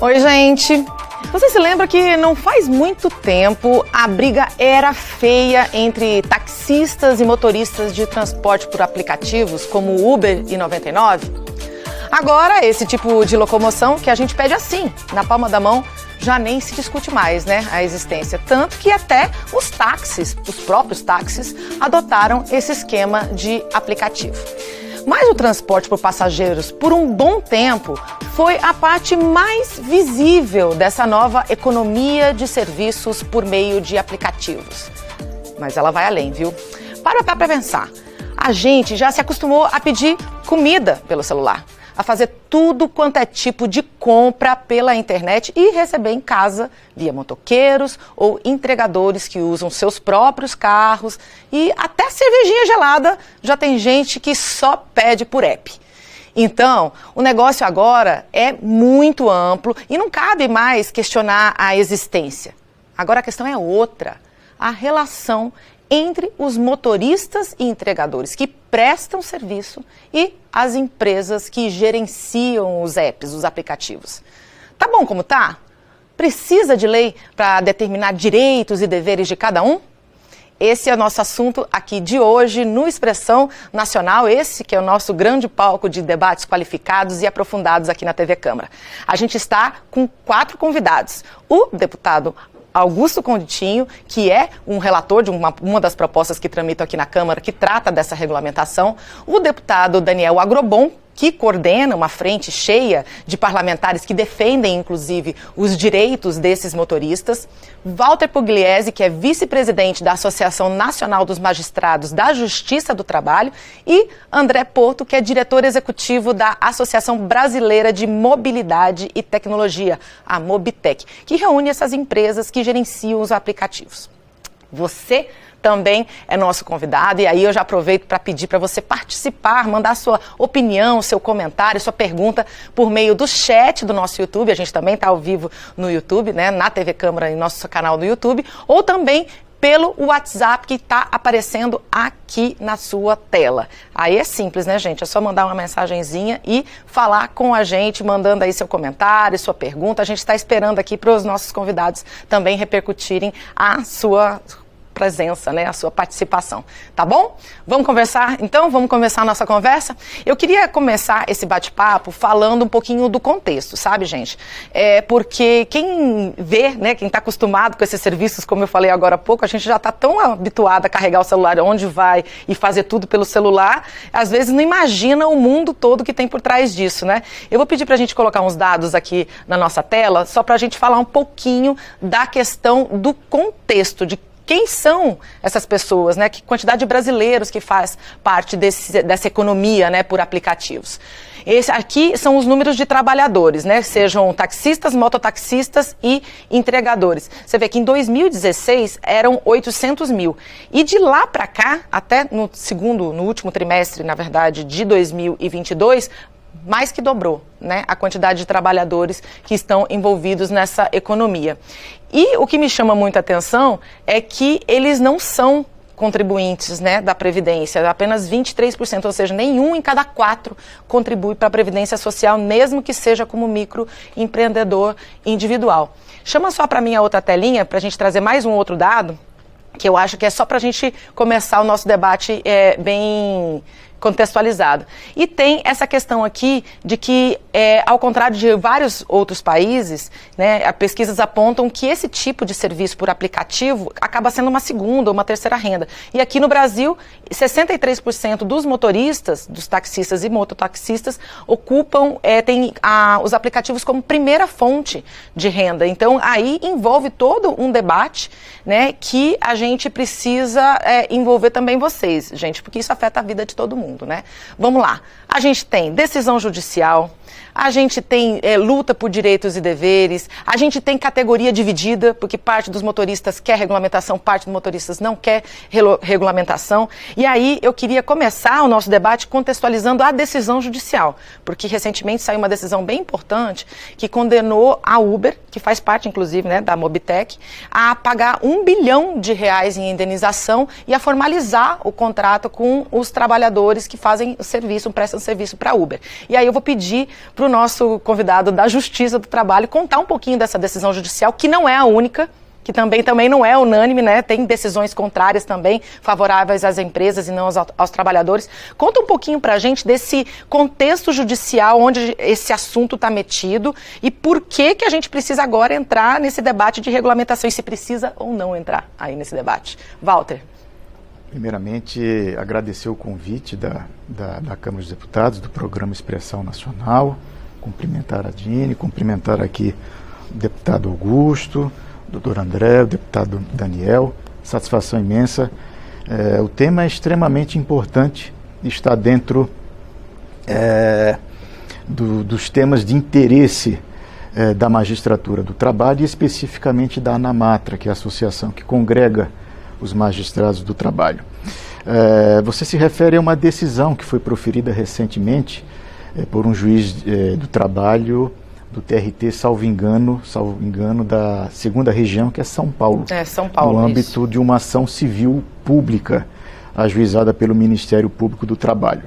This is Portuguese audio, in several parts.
Oi, gente! Você se lembra que não faz muito tempo a briga era feia entre taxistas e motoristas de transporte por aplicativos como Uber e 99? Agora, esse tipo de locomoção que a gente pede assim, na palma da mão, já nem se discute mais, né, a existência. Tanto que até os táxis, os próprios táxis, adotaram esse esquema de aplicativo. Mas o transporte por passageiros, por um bom tempo, foi a parte mais visível dessa nova economia de serviços por meio de aplicativos. Mas ela vai além, viu? Para pensar. A gente já se acostumou a pedir comida pelo celular, a fazer tudo quanto é tipo de compra pela internet e receber em casa via motoqueiros ou entregadores que usam seus próprios carros, e até cervejinha gelada já tem gente que só pede por app. Então, o negócio agora é muito amplo e não cabe mais questionar a existência. Agora a questão é outra, a relação entre os motoristas e entregadores que prestam serviço e as empresas que gerenciam os apps, os aplicativos. Tá bom como tá? Precisa de lei para determinar direitos e deveres de cada um? Esse é o nosso assunto aqui de hoje no Expressão Nacional, esse que é o nosso grande palco de debates qualificados e aprofundados aqui na TV Câmara. A gente está com 4 convidados. O deputado Augusto Coutinho, que é um relator de uma das propostas que tramitam aqui na Câmara, que trata dessa regulamentação, o deputado Daniel Agrobon, que coordena uma frente cheia de parlamentares que defendem, inclusive, os direitos desses motoristas, Walter Pugliese, que é vice-presidente da Associação Nacional dos Magistrados da Justiça do Trabalho, e André Porto, que é diretor executivo da Associação Brasileira de Mobilidade e Tecnologia, a Mobitec, que reúne essas empresas que gerenciam os aplicativos. Você também é nosso convidado, e aí eu já aproveito para pedir para você participar, mandar sua opinião, seu comentário, sua pergunta por meio do chat do nosso YouTube. A gente também está ao vivo no YouTube, né, na TV Câmara, em nosso canal do YouTube, ou também pelo WhatsApp que está aparecendo aqui na sua tela. Aí é simples, né, gente? É só mandar uma mensagenzinha e falar com a gente, mandando aí seu comentário, sua pergunta. A gente está esperando aqui para os nossos convidados também repercutirem a sua presença, né, a sua participação, tá bom? Vamos conversar, então? Vamos começar a nossa conversa? Eu queria começar esse bate-papo falando um pouquinho do contexto, sabe, gente? Porque quem vê, né, quem está acostumado com esses serviços, como eu falei agora há pouco, a gente já está tão habituado a carregar o celular onde vai e fazer tudo pelo celular, às vezes não imagina o mundo todo que tem por trás disso, né? Eu vou pedir para a gente colocar uns dados aqui na nossa tela, só para a gente falar um pouquinho da questão do contexto, de quem são essas pessoas, né? Que quantidade de brasileiros que faz parte dessa economia, né, por aplicativos. Esse aqui são os números de trabalhadores, né? Sejam taxistas, mototaxistas e entregadores. Você vê que em 2016 eram 800 mil. E de lá para cá, até no último trimestre, na verdade, de 2022, mais que dobrou, né, a quantidade de trabalhadores que estão envolvidos nessa economia. E o que me chama muita atenção é que eles não são contribuintes, né, da Previdência, apenas 23%, ou seja, nenhum em cada 4 contribui para a Previdência Social, mesmo que seja como microempreendedor individual. Chama só para mim a outra telinha, para a gente trazer mais um outro dado, que eu acho que é só para a gente começar o nosso debate bem contextualizado. E tem essa questão aqui de que, ao contrário de vários outros países, né, pesquisas apontam que esse tipo de serviço por aplicativo acaba sendo uma segunda ou uma terceira renda. E aqui no Brasil, 63% dos motoristas, dos taxistas e mototaxistas, ocupam, tem os aplicativos como primeira fonte de renda. Então, aí envolve todo um debate, né, que a gente precisa envolver também vocês, gente, porque isso afeta a vida de todo mundo. Né? Vamos lá, a gente tem decisão judicial, a gente tem luta por direitos e deveres, a gente tem categoria dividida, porque parte dos motoristas quer regulamentação, parte dos motoristas não quer regulamentação. E aí eu queria começar o nosso debate contextualizando a decisão judicial, porque recentemente saiu uma decisão bem importante que condenou a Uber, que faz parte inclusive, né, da Mobitec, a pagar R$1 bilhão em indenização e a formalizar o contrato com os trabalhadores que fazem serviço, prestam serviço para a Uber. E aí eu vou pedir para o nosso convidado da Justiça do Trabalho contar um pouquinho dessa decisão judicial, que não é a única, que também não é unânime, né? Tem decisões contrárias também, favoráveis às empresas e não aos trabalhadores. Conta um pouquinho pra gente desse contexto judicial onde esse assunto está metido e por que a gente precisa agora entrar nesse debate de regulamentação e se precisa ou não entrar aí nesse debate. Walter. Primeiramente, agradecer o convite da Câmara dos Deputados, do Programa Expressão Nacional, cumprimentar a Dini, cumprimentar aqui o deputado Augusto, o doutor André, o deputado Daniel, satisfação imensa. O tema é extremamente importante, está dentro dos temas de interesse da magistratura do trabalho e especificamente da ANAMATRA, que é a associação que congrega os magistrados do trabalho. Você se refere a uma decisão que foi proferida recentemente por um juiz do trabalho do TRT, salvo engano, da 2ª região, que é São Paulo. São Paulo, no âmbito de uma ação civil pública ajuizada pelo Ministério Público do Trabalho.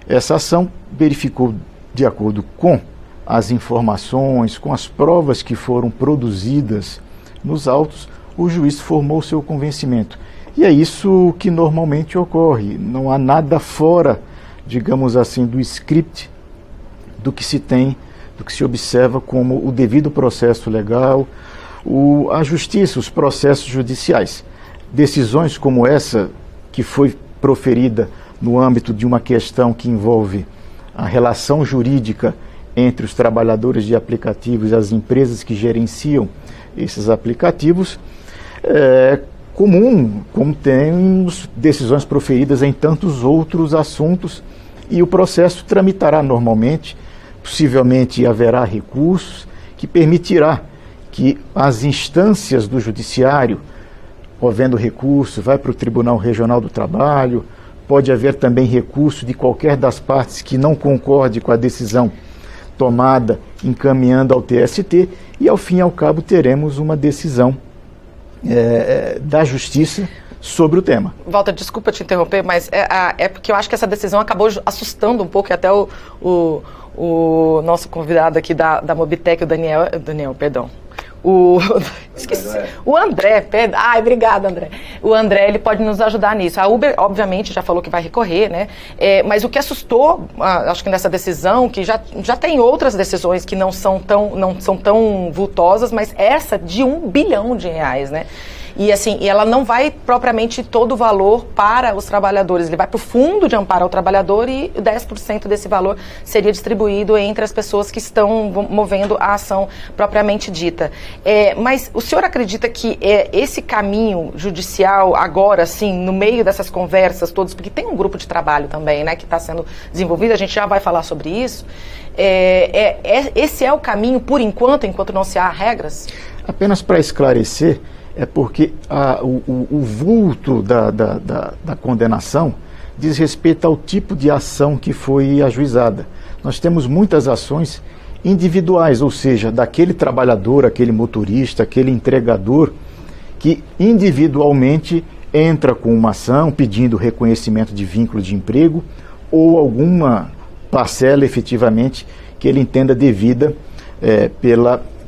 Essa ação verificou, de acordo com as informações, com as provas que foram produzidas nos autos, o juiz formou seu convencimento. E é isso que normalmente ocorre. Não há nada fora, digamos assim, do script do que se tem, do que se observa como o devido processo legal, a justiça, os processos judiciais. Decisões como essa, que foi proferida no âmbito de uma questão que envolve a relação jurídica entre os trabalhadores de aplicativos e as empresas que gerenciam esses aplicativos, é comum, como temos decisões proferidas em tantos outros assuntos, e o processo tramitará normalmente. Possivelmente haverá recursos que permitirá que as instâncias do judiciário, havendo recurso, vai para o Tribunal Regional do Trabalho, pode haver também recurso de qualquer das partes que não concorde com a decisão tomada, encaminhando ao TST, e ao fim e ao cabo teremos uma decisão da Justiça sobre o tema. Walter, desculpa te interromper, mas é porque eu acho que essa decisão acabou assustando um pouco, e até o nosso convidado aqui da Mobitech, o André, obrigado, André. O André, ele pode nos ajudar nisso. A Uber, obviamente, já falou que vai recorrer, né? Mas o que assustou, acho que nessa decisão, que já tem outras decisões que não são tão vultosas, mas essa de R$1 bilhão, né? E assim, ela não vai propriamente todo o valor para os trabalhadores, ele vai para o fundo de amparo ao trabalhador e 10% desse valor seria distribuído entre as pessoas que estão movendo a ação propriamente dita. Mas o senhor acredita que esse caminho judicial agora, sim, no meio dessas conversas todas, porque tem um grupo de trabalho também, né, que está sendo desenvolvido, a gente já vai falar sobre isso, esse é o caminho por enquanto não se há regras? Apenas para esclarecer, é porque o vulto da condenação diz respeito ao tipo de ação que foi ajuizada. Nós temos muitas ações individuais, ou seja, daquele trabalhador, aquele motorista, aquele entregador, que individualmente entra com uma ação pedindo reconhecimento de vínculo de emprego ou alguma parcela efetivamente que ele entenda devida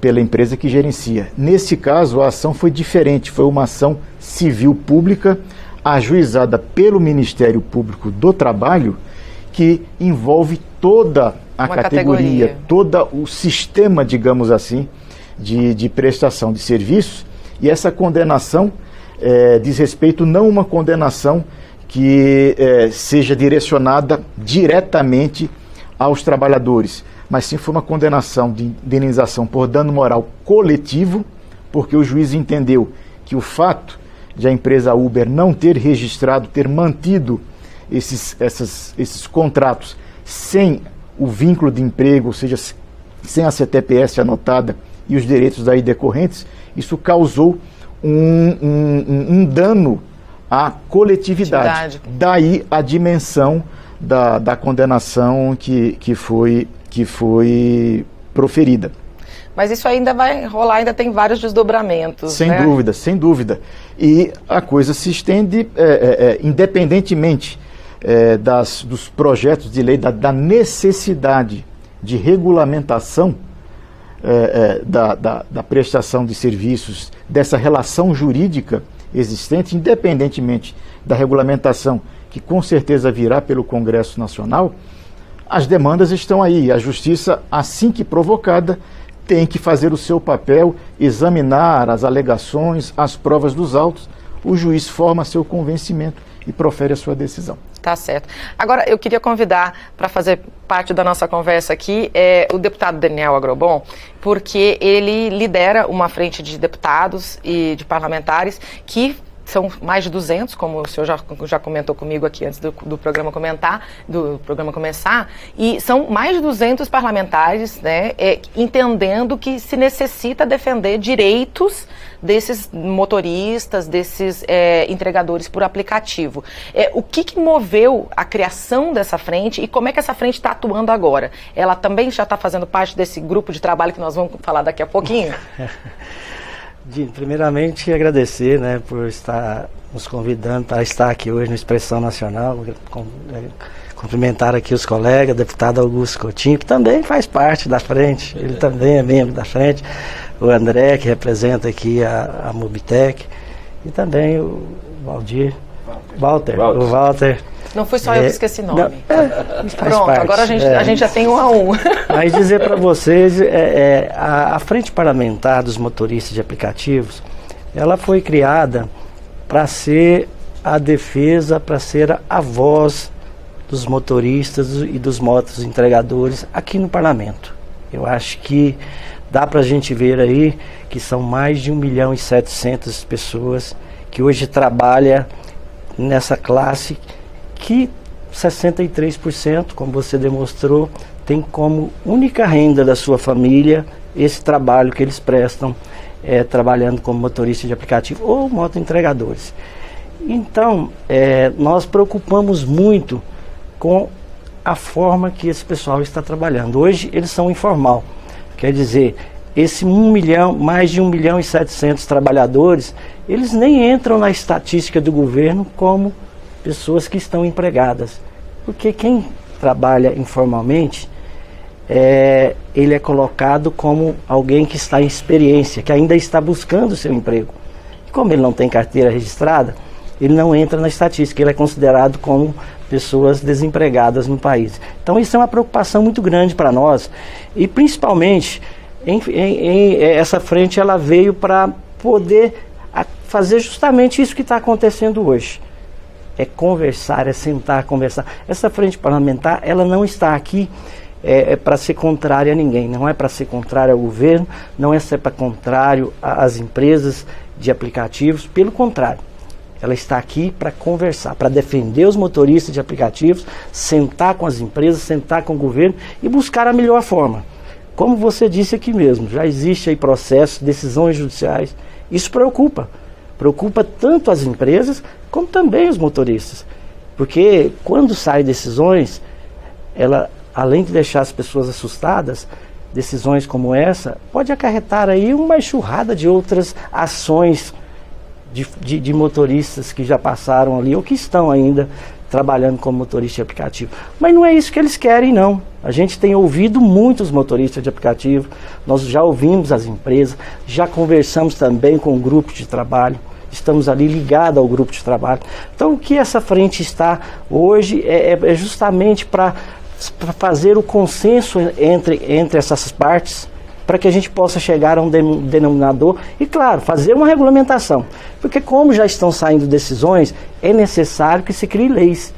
pela empresa que gerencia. Nesse caso, a ação foi diferente, foi uma ação civil pública ajuizada pelo Ministério Público do Trabalho, que envolve toda a categoria, todo o sistema, digamos assim, de prestação de serviços, e essa condenação diz respeito não a uma condenação que seja direcionada diretamente aos trabalhadores, mas sim foi uma condenação de indenização por dano moral coletivo, porque o juiz entendeu que o fato de a empresa Uber não ter registrado, ter mantido esses contratos sem o vínculo de emprego, ou seja, sem a CTPS anotada e os direitos daí decorrentes, isso causou um dano à coletividade. Daí a dimensão da condenação que foi proferida. Mas isso ainda vai rolar, ainda tem vários desdobramentos. Sem dúvida, sem dúvida. E a coisa se estende independentemente dos projetos de lei, da necessidade de regulamentação da prestação de serviços, dessa relação jurídica existente, independentemente da regulamentação, que com certeza virá pelo Congresso Nacional, as demandas estão aí. A Justiça, assim que provocada, tem que fazer o seu papel, examinar as alegações, as provas dos autos, o juiz forma seu convencimento e profere a sua decisão. Tá certo. Agora, eu queria convidar para fazer parte da nossa conversa aqui o deputado Daniel Agrobon, porque ele lidera uma frente de deputados e de parlamentares que são mais de 200, como o senhor já comentou comigo aqui antes do programa começar, e são mais de 200 parlamentares, né, entendendo que se necessita defender direitos desses motoristas, desses entregadores por aplicativo. O que moveu a criação dessa frente e como é que essa frente está atuando agora? Ela também já está fazendo parte desse grupo de trabalho que nós vamos falar daqui a pouquinho? Primeiramente, agradecer, né, por estar nos convidando para estar aqui hoje no Expressão Nacional. Cumprimentar aqui os colegas, deputado Augusto Coutinho, que também faz parte da frente, ele também é membro da frente, o André, que representa aqui a Mobitec, e também o Walter. Não fui só eu que esqueci nome. Pronto, parte. Agora a gente já tem 1 a 1. Mas dizer para vocês, a Frente Parlamentar dos Motoristas de Aplicativos, ela foi criada para ser a defesa, para ser a voz dos motoristas e dos motos entregadores aqui no Parlamento. Eu acho que dá para a gente ver aí que são mais de 1.700.000 pessoas que hoje trabalham nessa classe, que 63%, como você demonstrou, tem como única renda da sua família esse trabalho que eles prestam, trabalhando como motorista de aplicativo ou motoentregadores. Então, nós preocupamos muito com a forma que esse pessoal está trabalhando. Hoje eles são informal, quer dizer, esse mais de 1.700.000 trabalhadores, eles nem entram na estatística do governo como pessoas que estão empregadas, porque quem trabalha informalmente, ele é colocado como alguém que está em experiência, que ainda está buscando seu emprego. E como ele não tem carteira registrada, ele não entra na estatística, ele é considerado como pessoas desempregadas no país. Então isso é uma preocupação muito grande para nós, e principalmente essa frente ela veio para poder fazer justamente isso que está acontecendo hoje. É conversar, é sentar, conversar. Essa frente parlamentar, ela não está aqui para ser contrária a ninguém, não é para ser contrária ao governo, não é para contrário às empresas de aplicativos, pelo contrário. Ela está aqui para conversar, para defender os motoristas de aplicativos, sentar com as empresas, sentar com o governo e buscar a melhor forma. Como você disse aqui mesmo, já existe aí processos, decisões judiciais. Isso preocupa tanto as empresas como também os motoristas. Porque quando saem decisões, ela, além de deixar as pessoas assustadas, decisões como essa, pode acarretar aí uma enxurrada de outras ações de motoristas que já passaram ali ou que estão ainda trabalhando como motorista de aplicativo. Mas não é isso que eles querem, não. A gente tem ouvido muitos motoristas de aplicativo, nós já ouvimos as empresas, já conversamos também com o grupo de trabalho, estamos ali ligados ao grupo de trabalho. Então o que essa frente está hoje é justamente para fazer o consenso entre essas partes, para que a gente possa chegar a um denominador e, claro, fazer uma regulamentação. Porque como já estão saindo decisões, é necessário que se crie leis.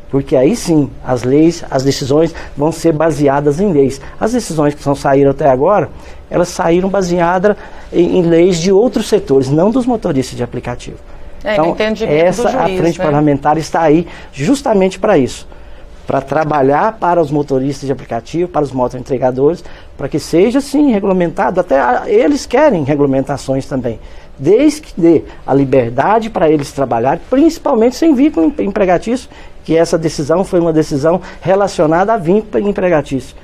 Porque aí sim, as leis, as decisões vão ser baseadas em leis. As decisões que saíram até agora, elas saíram baseadas em leis de outros setores, não dos motoristas de aplicativo. Então, a frente parlamentar está aí justamente para isso. Para trabalhar para os motoristas de aplicativo, para os motoentregadores, para que seja sim regulamentado. Até eles querem regulamentações também, desde que dê a liberdade para eles trabalhar, principalmente sem vínculo empregatício, que essa decisão foi uma decisão relacionada a vínculo empregatício.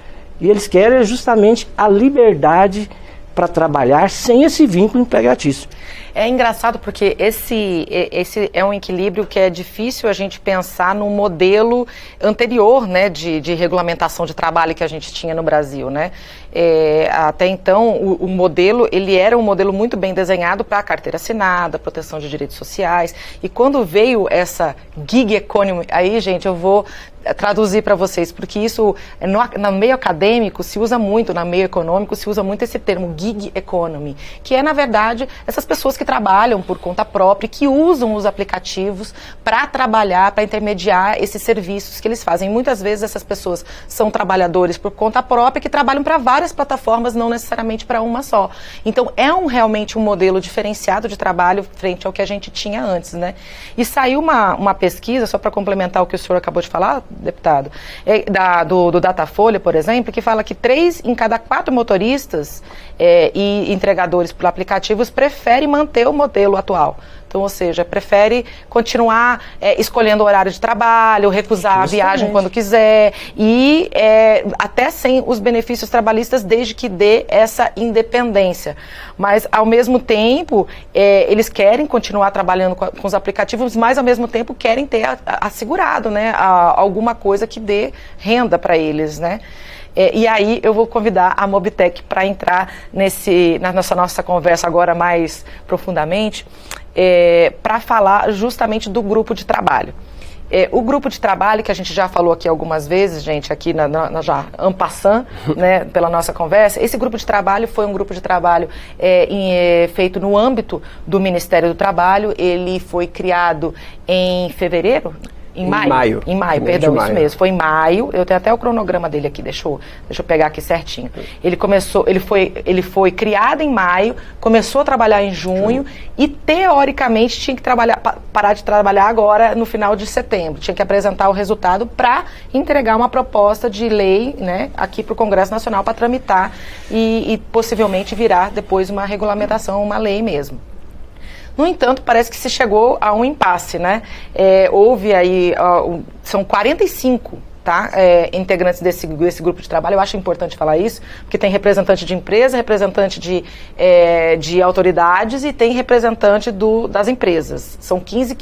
E eles querem justamente a liberdade para trabalhar sem esse vínculo empregatício. É engraçado porque esse é um equilíbrio que é difícil a gente pensar no modelo anterior, né, de regulamentação de trabalho que a gente tinha no Brasil, né? Até então, o modelo, ele era um modelo muito bem desenhado para a carteira assinada, proteção de direitos sociais, e quando veio essa gig economy, aí, gente, eu vou traduzir para vocês, porque isso no meio acadêmico se usa muito, no meio econômico se usa muito esse termo gig economy, que é, na verdade, essas pessoas que trabalham por conta própria, que usam os aplicativos para trabalhar, para intermediar esses serviços que eles fazem. Muitas vezes essas pessoas são trabalhadores por conta própria que trabalham para várias plataformas, não necessariamente para uma só. Então, é realmente um modelo diferenciado de trabalho frente ao que a gente tinha antes, né? E saiu uma pesquisa, só para complementar o que o senhor acabou de falar, deputado, do Datafolha, por exemplo, que fala que 3 em cada 4 motoristas e entregadores por aplicativos preferem manter o modelo atual. Então, ou seja, prefere continuar escolhendo o horário de trabalho, recusar a viagem quando quiser e até sem os benefícios trabalhistas, desde que dê essa independência. Mas, ao mesmo tempo, eles querem continuar trabalhando com os aplicativos, mas, ao mesmo tempo, querem ter assegurado, né, alguma coisa que dê renda para eles, né? E aí eu vou convidar a Mobitech para entrar nessa nossa conversa agora mais profundamente, para falar justamente do grupo de trabalho. O grupo de trabalho, que a gente já falou aqui algumas vezes, gente, aqui já en passant, né, pela nossa conversa, esse grupo de trabalho foi um grupo de trabalho feito no âmbito do Ministério do Trabalho. Ele foi criado em fevereiro? Em maio, perdão, isso mesmo. Foi em maio. Eu tenho até o cronograma dele aqui, deixa eu pegar aqui certinho. Ele foi criado em maio, começou a trabalhar em junho e, teoricamente, tinha que parar de trabalhar agora no final de setembro. Tinha que apresentar o resultado para entregar uma proposta de lei, né, aqui para o Congresso Nacional para tramitar e possivelmente virar depois uma regulamentação, uma lei mesmo. No entanto, parece que se chegou a um impasse, né? Houve aí, são 45, tá? Integrantes desse grupo de trabalho. Eu acho importante falar isso, porque tem representante de empresa, representante de autoridades e tem representante das empresas. São 15.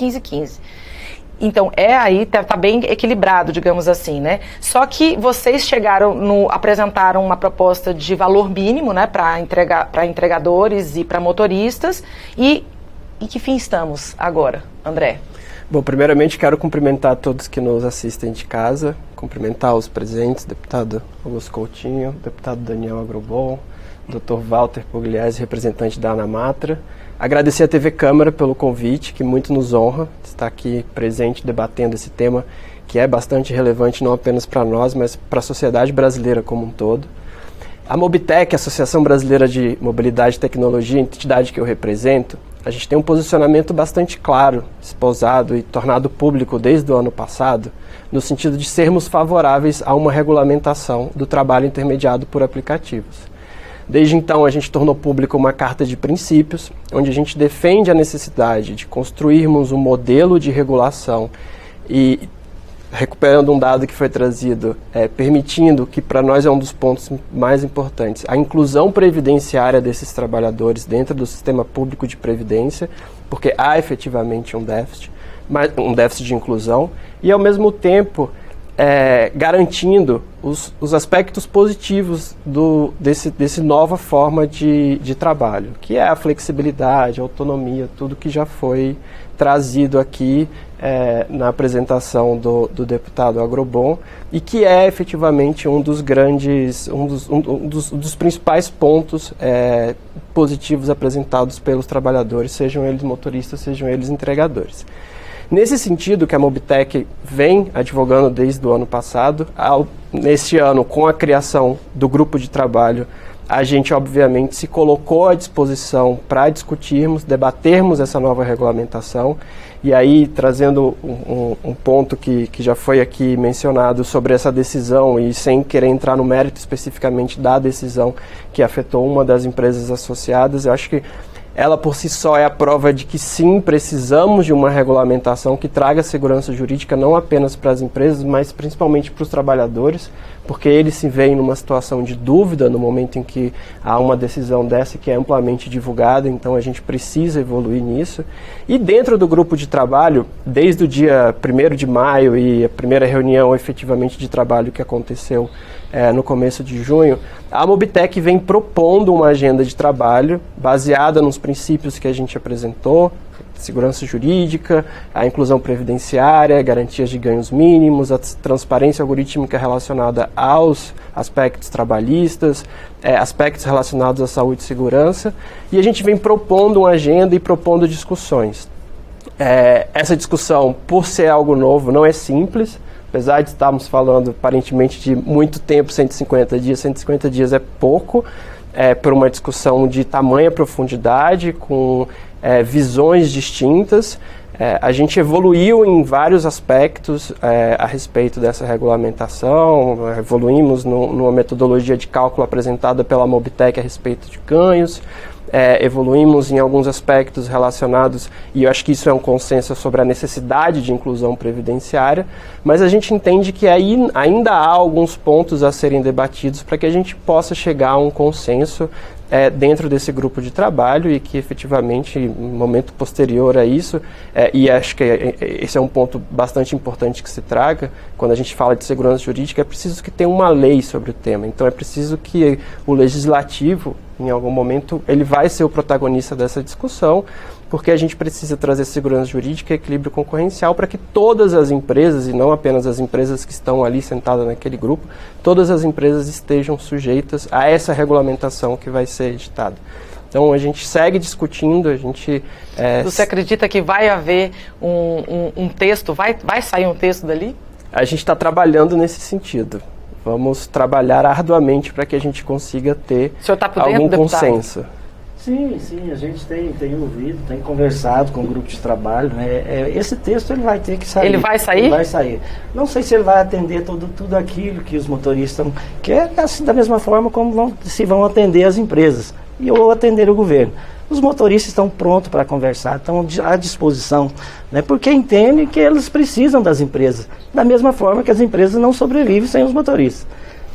Então, aí tá bem equilibrado, digamos assim, né? Só que vocês apresentaram uma proposta de valor mínimo, né, para entregadores e para motoristas. E em que fim estamos agora, André? Bom, primeiramente quero cumprimentar todos que nos assistem de casa, cumprimentar os presentes, deputado Augusto Coutinho, deputado Daniel Agrobon, Dr. Walter Pugliese, representante da Anamatra. Agradecer à TV Câmara pelo convite, que muito nos honra estar aqui presente debatendo esse tema que é bastante relevante não apenas para nós, mas para a sociedade brasileira como um todo. A Mobitech, a Associação Brasileira de Mobilidade e Tecnologia, entidade que eu represento, a gente tem um posicionamento bastante claro, esposado e tornado público desde o ano passado, no sentido de sermos favoráveis a uma regulamentação do trabalho intermediado por aplicativos. Desde então, a gente tornou público uma carta de princípios, onde a gente defende a necessidade de construirmos um modelo de regulação e, recuperando um dado que foi trazido, permitindo, que para nós é um dos pontos mais importantes, a inclusão previdenciária desses trabalhadores dentro do sistema público de previdência, porque há efetivamente um déficit de inclusão, e ao mesmo tempo garantindo os aspectos positivos desse nova forma de trabalho, que é a flexibilidade, a autonomia, tudo que já foi trazido aqui na apresentação do deputado Agrobon, e que é efetivamente um dos principais pontos positivos apresentados pelos trabalhadores, sejam eles motoristas, sejam eles entregadores. Nesse sentido que a Mobitech vem advogando desde o ano passado, neste ano, com a criação do grupo de trabalho, a gente obviamente se colocou à disposição para discutirmos, debatermos essa nova regulamentação. E aí, trazendo um ponto que já foi aqui mencionado sobre essa decisão, e sem querer entrar no mérito especificamente da decisão que afetou uma das empresas associadas, eu acho que ela por si só é a prova de que sim, precisamos de uma regulamentação que traga segurança jurídica não apenas para as empresas, mas principalmente para os trabalhadores, porque eles se veem numa situação de dúvida no momento em que há uma decisão dessa que é amplamente divulgada, então a gente precisa evoluir nisso. E dentro do grupo de trabalho, desde o dia 1º de maio e a primeira reunião efetivamente de trabalho que aconteceu no começo de junho, a Mobtech vem propondo uma agenda de trabalho baseada nos princípios que a gente apresentou: segurança jurídica, a inclusão previdenciária, garantias de ganhos mínimos, a transparência algorítmica relacionada aos aspectos trabalhistas, aspectos relacionados à saúde e segurança, e a gente vem propondo uma agenda e propondo discussões. Essa discussão, por ser algo novo, não é simples, apesar de estarmos falando aparentemente de muito tempo, 150 dias é pouco, por uma discussão de tamanha profundidade, com visões distintas. A gente evoluiu em vários aspectos a respeito dessa regulamentação, evoluímos numa metodologia de cálculo apresentada pela Mobtech a respeito de ganhos, evoluímos em alguns aspectos relacionados, e eu acho que isso é um consenso sobre a necessidade de inclusão previdenciária, mas a gente entende que aí ainda há alguns pontos a serem debatidos para que a gente possa chegar a um consenso dentro desse grupo de trabalho, e que efetivamente, no momento posterior a isso, e acho que esse é um ponto bastante importante que se traga, quando a gente fala de segurança jurídica, é preciso que tenha uma lei sobre o tema. Então é preciso que o legislativo, em algum momento, ele vai ser o protagonista dessa discussão, porque a gente precisa trazer segurança jurídica e equilíbrio concorrencial para que todas as empresas, e não apenas as empresas que estão ali sentadas naquele grupo, todas as empresas estejam sujeitas a essa regulamentação que vai ser editada. Então a gente segue discutindo, a gente... Você acredita que vai haver um texto, vai sair um texto dali? A gente está trabalhando nesse sentido. Vamos trabalhar arduamente para que a gente consiga ter algum consenso. Sim, a gente tem ouvido, tem conversado com o grupo de trabalho, né? Esse texto ele vai ter que sair. Ele vai sair? Ele vai sair. Não sei se ele vai atender tudo aquilo que os motoristas querem, assim, da mesma forma como se vão atender as empresas ou atender o governo. Os motoristas estão prontos para conversar, estão à disposição, né? Porque entendem que eles precisam das empresas, da mesma forma que as empresas não sobrevivem sem os motoristas.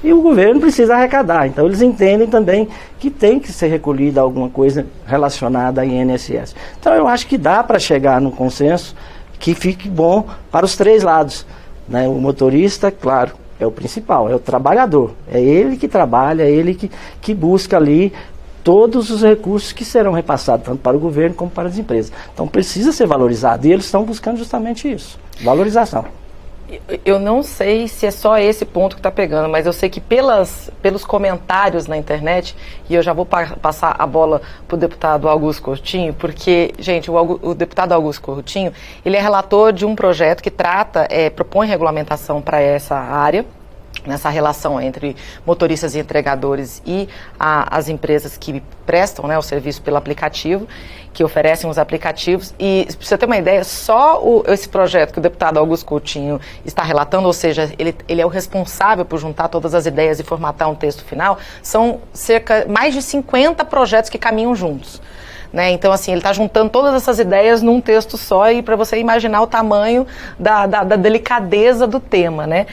E o governo precisa arrecadar, então eles entendem também que tem que ser recolhida alguma coisa relacionada à INSS. Então eu acho que dá para chegar num consenso que fique bom para os três lados, né? O motorista, claro, é o principal, é o trabalhador, é ele que trabalha, é ele que busca ali todos os recursos que serão repassados, tanto para o governo como para as empresas. Então precisa ser valorizado, e eles estão buscando justamente isso, valorização. Eu não sei se é só esse ponto que está pegando, mas eu sei que pelos comentários na internet, e eu já vou passar a bola para o deputado Augusto Coutinho, porque, gente, o deputado Augusto Coutinho, ele é relator de um projeto que propõe regulamentação para essa área, nessa relação entre motoristas e entregadores e as empresas que prestam, né, o serviço pelo aplicativo, que oferecem os aplicativos. E, para você ter uma ideia, só esse projeto que o deputado Augusto Coutinho está relatando, ou seja, ele é o responsável por juntar todas as ideias e formatar um texto final, são mais de 50 projetos que caminham juntos. Né? Então, assim, ele está juntando todas essas ideias num texto só, e para você imaginar o tamanho da delicadeza do tema, né?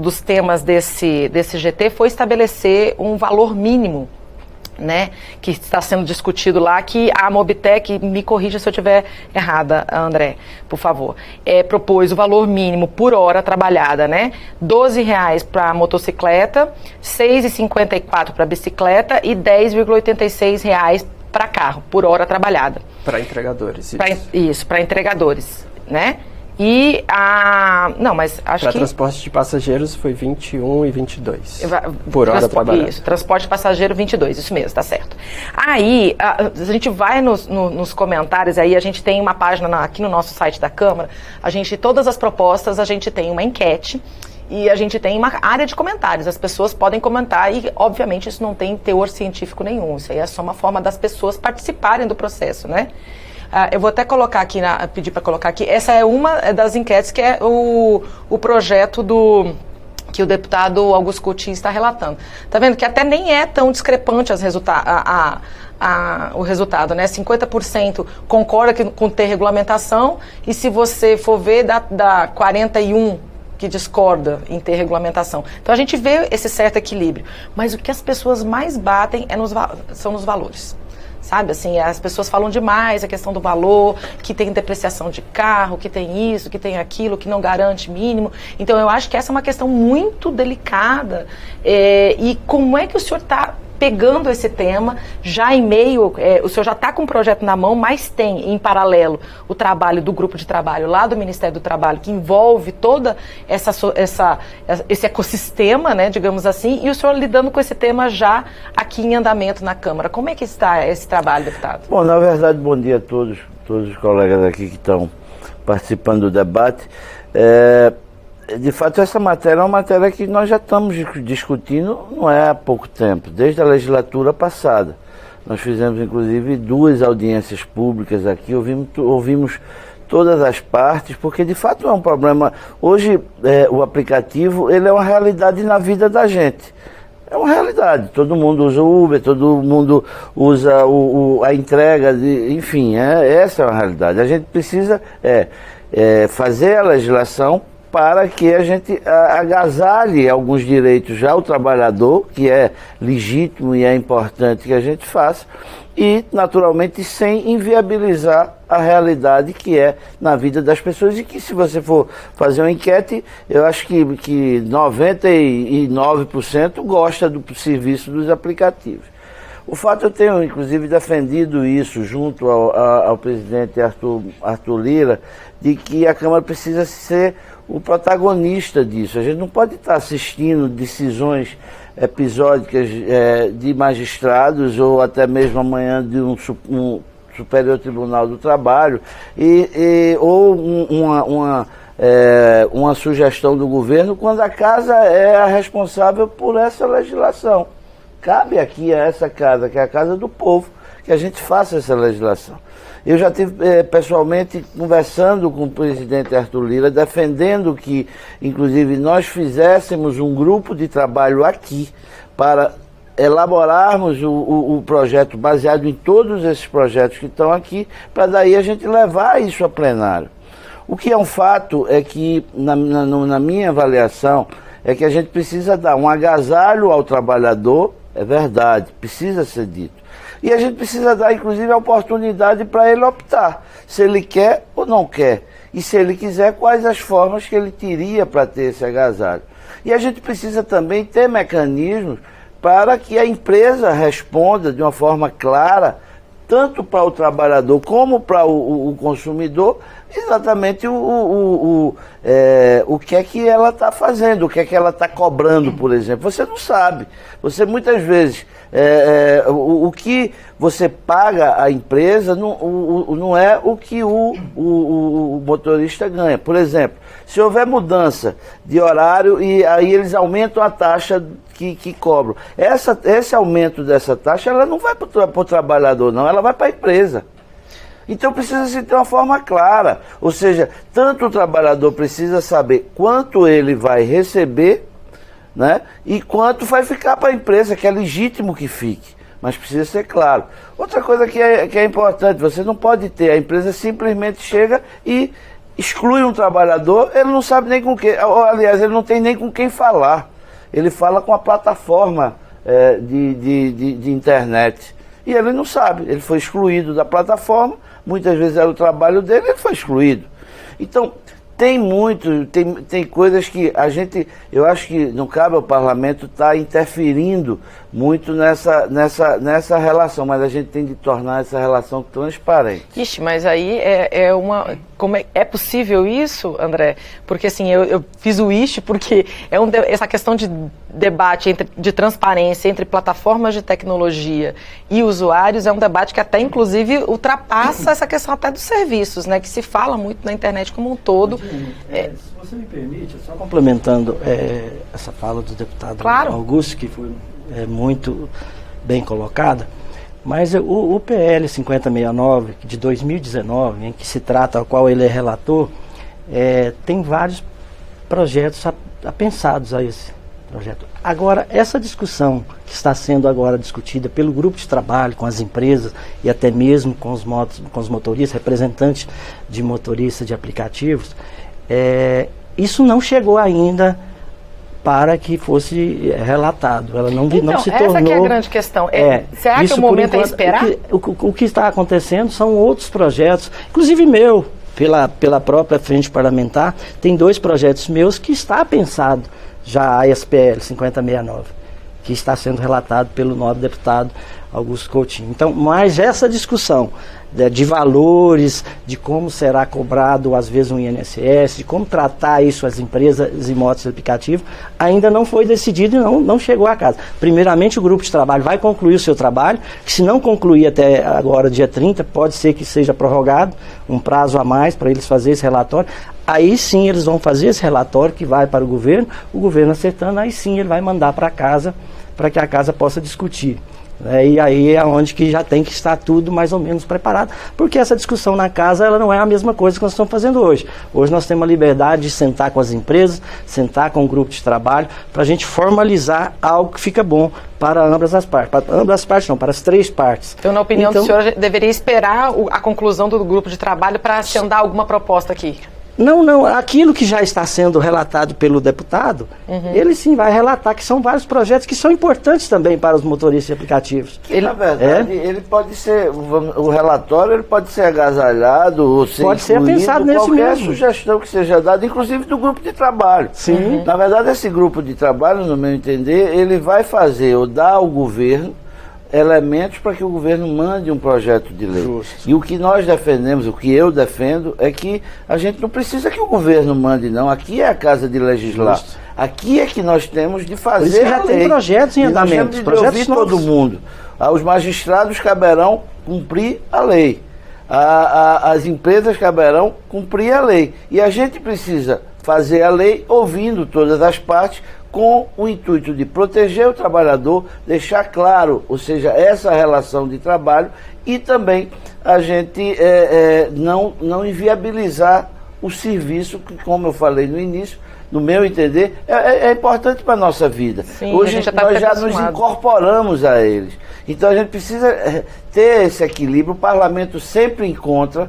Dos temas desse GT foi estabelecer um valor mínimo, né, que está sendo discutido lá, que a Mobtech, me corrija se eu estiver errada, André, por favor, propôs o valor mínimo por hora trabalhada, né, R$12 para motocicleta, R$6,54 para bicicleta e R$10,86 para carro, por hora trabalhada. Para entregadores. Isso, para entregadores, né? E não, mas acho que... Para transporte de passageiros foi 21 e 22 por hora trabalhada. Isso, transporte de passageiro 22, isso mesmo, tá certo. Aí, a gente vai nos comentários, aí a gente tem uma página aqui no nosso site da Câmara, todas as propostas, a gente tem uma enquete, e a gente tem uma área de comentários, as pessoas podem comentar, e obviamente isso não tem teor científico nenhum, isso aí é só uma forma das pessoas participarem do processo, né? Eu vou até colocar aqui, pedir para colocar aqui, essa é uma das enquetes, que é o projeto que o deputado Augusto Coutinho está relatando. Tá vendo que até nem é tão discrepante o resultado, né? 50% concorda com ter regulamentação, e se você for ver, dá 41% que discorda em ter regulamentação. Então a gente vê esse certo equilíbrio. Mas o que as pessoas mais batem são nos valores. Sabe, assim, as pessoas falam demais a questão do valor, que tem depreciação de carro, que tem isso, que tem aquilo, que não garante mínimo. Então eu acho que essa é uma questão muito delicada. E como é que o senhor está pegando esse tema, já em meio, o senhor já está com um projeto na mão, mas tem em paralelo o trabalho do grupo de trabalho lá do Ministério do Trabalho, que envolve toda esse ecossistema, né, digamos assim, e o senhor lidando com esse tema já aqui em andamento na Câmara. Como é que está esse trabalho, deputado? Bom, na verdade, bom dia a todos os colegas aqui que estão participando do debate. De fato, essa matéria é uma matéria que nós já estamos discutindo não é há pouco tempo, desde a legislatura passada. Nós fizemos, inclusive, 2 audiências públicas aqui, ouvimos todas as partes, porque, de fato, é um problema. Hoje, o aplicativo ele é uma realidade na vida da gente. É uma realidade. Todo mundo usa o Uber, todo mundo usa a entrega, enfim, essa é uma realidade. A gente precisa fazer a legislação para que a gente agasalhe alguns direitos já ao trabalhador, que é legítimo e é importante que a gente faça, e, naturalmente, sem inviabilizar a realidade que é na vida das pessoas, e que, se você for fazer uma enquete, eu acho que 99% gosta do serviço dos aplicativos. O fato, eu tenho, inclusive, defendido isso junto ao presidente Arthur Lira, de que a Câmara precisa ser o protagonista disso. A gente não pode estar assistindo decisões episódicas de magistrados, ou até mesmo amanhã de um Superior Tribunal do Trabalho, ou uma sugestão do governo, quando a casa é a responsável por essa legislação. Cabe aqui a essa casa, que é a casa do povo, que a gente faça essa legislação. Eu já estive pessoalmente conversando com o presidente Arthur Lira, defendendo que, inclusive, nós fizéssemos um grupo de trabalho aqui para elaborarmos o projeto baseado em todos esses projetos que estão aqui, para daí a gente levar isso a plenário. O que é um fato é que, na minha avaliação, é que a gente precisa dar um agasalho ao trabalhador, é verdade, precisa ser dito. E a gente precisa dar, inclusive, a oportunidade para ele optar, se ele quer ou não quer. E, se ele quiser, quais as formas que ele teria para ter esse agasalho. E a gente precisa também ter mecanismos para que a empresa responda de uma forma clara, tanto para o trabalhador como para o consumidor, exatamente o que é que ela está fazendo, o que é que ela está cobrando, por exemplo. Você não sabe. Você, muitas vezes, o que você paga à empresa não é o que o motorista ganha. Por exemplo, se houver mudança de horário e aí eles aumentam a taxa que cobram, esse aumento dessa taxa, ela não vai para o trabalhador, não, ela vai para a empresa. Então precisa se ter uma forma clara, ou seja, tanto o trabalhador precisa saber quanto ele vai receber, né, e quanto vai ficar para a empresa, que é legítimo que fique, mas precisa ser claro. Outra coisa que é importante, você não pode ter, a empresa simplesmente chega e exclui um trabalhador, ele não sabe nem com quem, aliás, ele não tem nem com quem falar, ele fala com a plataforma de internet, e ele não sabe, ele foi excluído da plataforma, muitas vezes era o trabalho dele, ele foi excluído. Então, tem coisas que eu acho que não cabe ao parlamento estar interferindo muito nessa relação, mas a gente tem de tornar essa relação transparente. Ixi, mas aí é possível isso, André? Porque assim, eu fiz o ixi porque essa questão de debate de transparência entre plataformas de tecnologia e usuários é um debate que até, inclusive, ultrapassa essa questão até dos serviços, né? Que se fala muito na internet como um todo. Se você me permite, só complementando essa fala do deputado Augusto, que foi muito bem colocada, mas o PL 5069 de 2019, em que se trata, ao qual ele é relator, tem vários projetos apensados a esse. projeto. Agora, essa discussão que está sendo agora discutida pelo grupo de trabalho, com as empresas e até mesmo com os motoristas, representantes de motoristas de aplicativos, isso não chegou ainda para que fosse relatado. Ela não se tornou... essa que é a grande questão. Será que o momento é esperar? O que está acontecendo são outros projetos, inclusive meu, pela própria frente parlamentar, tem 2 projetos meus que está pensado já a SPL 5069, que está sendo relatado pelo nobre deputado Augusto Coutinho. Então, mas essa discussão de valores, de como será cobrado às vezes um INSS, de como tratar isso as empresas e motos de aplicativo, ainda não foi decidido e não chegou a casa. Primeiramente, o grupo de trabalho vai concluir o seu trabalho, que se não concluir até agora, dia 30, pode ser que seja prorrogado um prazo a mais para eles fazerem esse relatório. Aí sim eles vão fazer esse relatório que vai para o governo acertando, aí sim ele vai mandar para casa, para que a casa possa discutir. E aí é onde que já tem que estar tudo mais ou menos preparado, porque essa discussão na casa ela não é a mesma coisa que nós estamos fazendo hoje. Hoje nós temos a liberdade de sentar com as empresas, sentar com o grupo de trabalho, para a gente formalizar algo que fica bom para ambas as partes. Para ambas as partes não, para as 3 partes. Então, na opinião do senhor, deveria esperar a conclusão do grupo de trabalho para agendar alguma proposta aqui? Não, aquilo que já está sendo relatado pelo deputado, ele sim vai relatar que são vários projetos que são importantes também para os motoristas de aplicativos. Na verdade, ele pode ser, o relatório ele pode ser agasalhado, ou ser pode ser pensado nesse qualquer mesmo. sugestão que seja dada, inclusive do grupo de trabalho. Sim. Na verdade, esse grupo de trabalho, no meu entender, ele vai fazer ou dar ao governo elementos para que o governo mande um projeto de lei. Justo. E o que nós defendemos, o que eu defendo, é que a gente não precisa que o governo mande, não. Aqui é a casa de legislar. Justo. Aqui é que nós temos de fazer Por isso que já a tem lei. projetos em E nós andamento. temos de Projetos ouvir novos. todo mundo. Aos magistrados caberão cumprir a lei. As empresas caberão cumprir a lei. E a gente precisa fazer a lei ouvindo todas as partes, com o intuito de proteger o trabalhador, deixar claro, ou seja, essa relação de trabalho, e também a gente não inviabilizar o serviço que, como eu falei no início, no meu entender, é importante para a nossa vida. Sim, hoje nós já nos incorporamos a eles. Então a gente precisa ter esse equilíbrio. O parlamento sempre encontra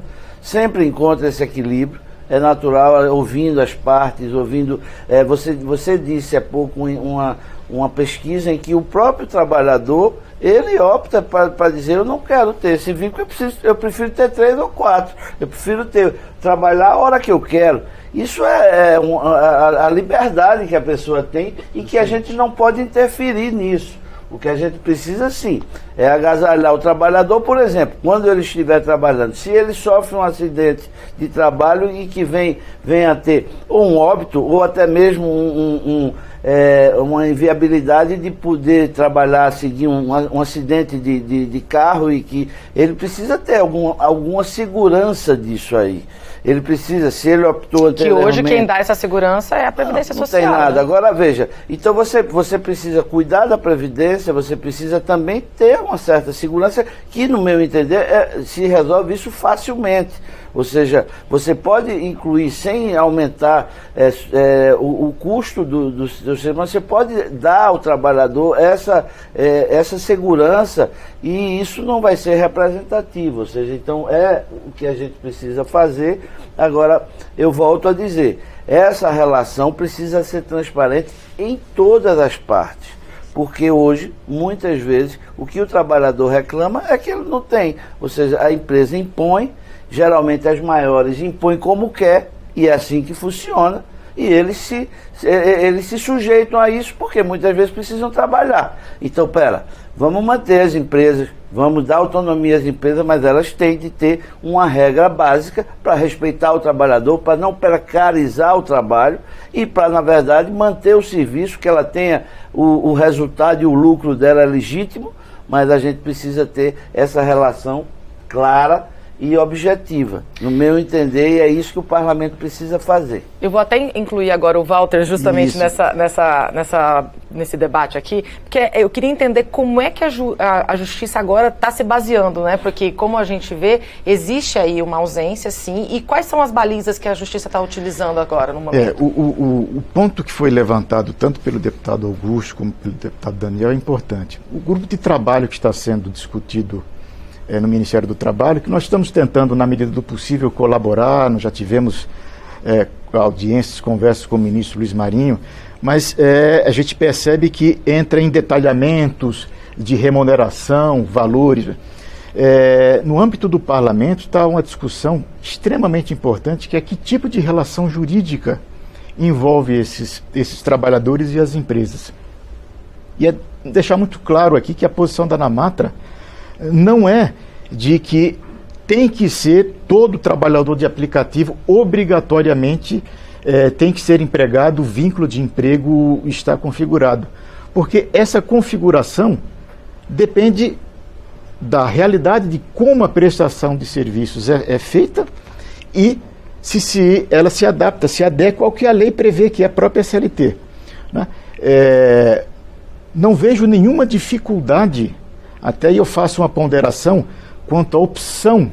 esse equilíbrio. É natural, ouvindo as partes, ouvindo... Você disse há pouco uma pesquisa em que o próprio trabalhador, ele opta para dizer, eu não quero ter esse vínculo, eu prefiro ter 3 ou 4, eu prefiro trabalhar a hora que eu quero. Isso é a liberdade que a pessoa tem e que a gente não pode interferir nisso. O que a gente precisa, sim, é agasalhar o trabalhador, por exemplo, quando ele estiver trabalhando. Se ele sofre um acidente de trabalho e que venha a ter ou um óbito, ou até mesmo uma inviabilidade de poder trabalhar, seguir um acidente de carro, e que ele precisa ter alguma segurança disso aí. Ele precisa, se ele optou anteriormente... Que hoje quem dá essa segurança é a Previdência Social. Não tem nada. Né? Agora veja, então você precisa cuidar da Previdência, você precisa também ter uma certa segurança, que no meu entender se resolve isso facilmente. Ou seja, você pode incluir, sem aumentar o custo do sistema, você pode dar ao trabalhador essa segurança, e isso não vai ser representativo. Ou seja, então é o que a gente precisa fazer. Agora, eu volto a dizer, essa relação precisa ser transparente em todas as partes. Porque hoje, muitas vezes, o que o trabalhador reclama é que ele não tem. Ou seja, a empresa impõe, geralmente as maiores impõem como quer, e é assim que funciona, e eles se sujeitam a isso, porque muitas vezes precisam trabalhar. Então, vamos manter as empresas, vamos dar autonomia às empresas, mas elas têm de ter uma regra básica para respeitar o trabalhador, para não precarizar o trabalho e para, na verdade, manter o serviço, que ela tenha o resultado e o lucro dela legítimo, mas a gente precisa ter essa relação clara e objetiva. No meu entender, e é isso que o parlamento precisa fazer. Eu vou até incluir agora o Walter justamente Isso. nesse debate aqui, porque eu queria entender como é que a justiça agora está se baseando, né? Porque, como a gente vê, existe aí uma ausência, sim, e quais são as balizas que a justiça está utilizando agora no momento? O ponto que foi levantado tanto pelo deputado Augusto como pelo deputado Daniel é importante. O grupo de trabalho que está sendo discutido no Ministério do Trabalho, que nós estamos tentando, na medida do possível, colaborar. Nós já tivemos audiências, conversas com o ministro Luiz Marinho, mas a gente percebe que entra em detalhamentos de remuneração, valores. No âmbito do parlamento está uma discussão extremamente importante, que é que tipo de relação jurídica envolve esses trabalhadores e as empresas. E é deixar muito claro aqui que a posição da ANAMATRA não é de que tem que ser todo trabalhador de aplicativo obrigatoriamente tem que ser empregado, o vínculo de emprego está configurado. Porque essa configuração depende da realidade de como a prestação de serviços é feita e se ela se adapta, se adequa ao que a lei prevê, que é a própria CLT. Né? Não vejo nenhuma dificuldade, até eu faço uma ponderação quanto à opção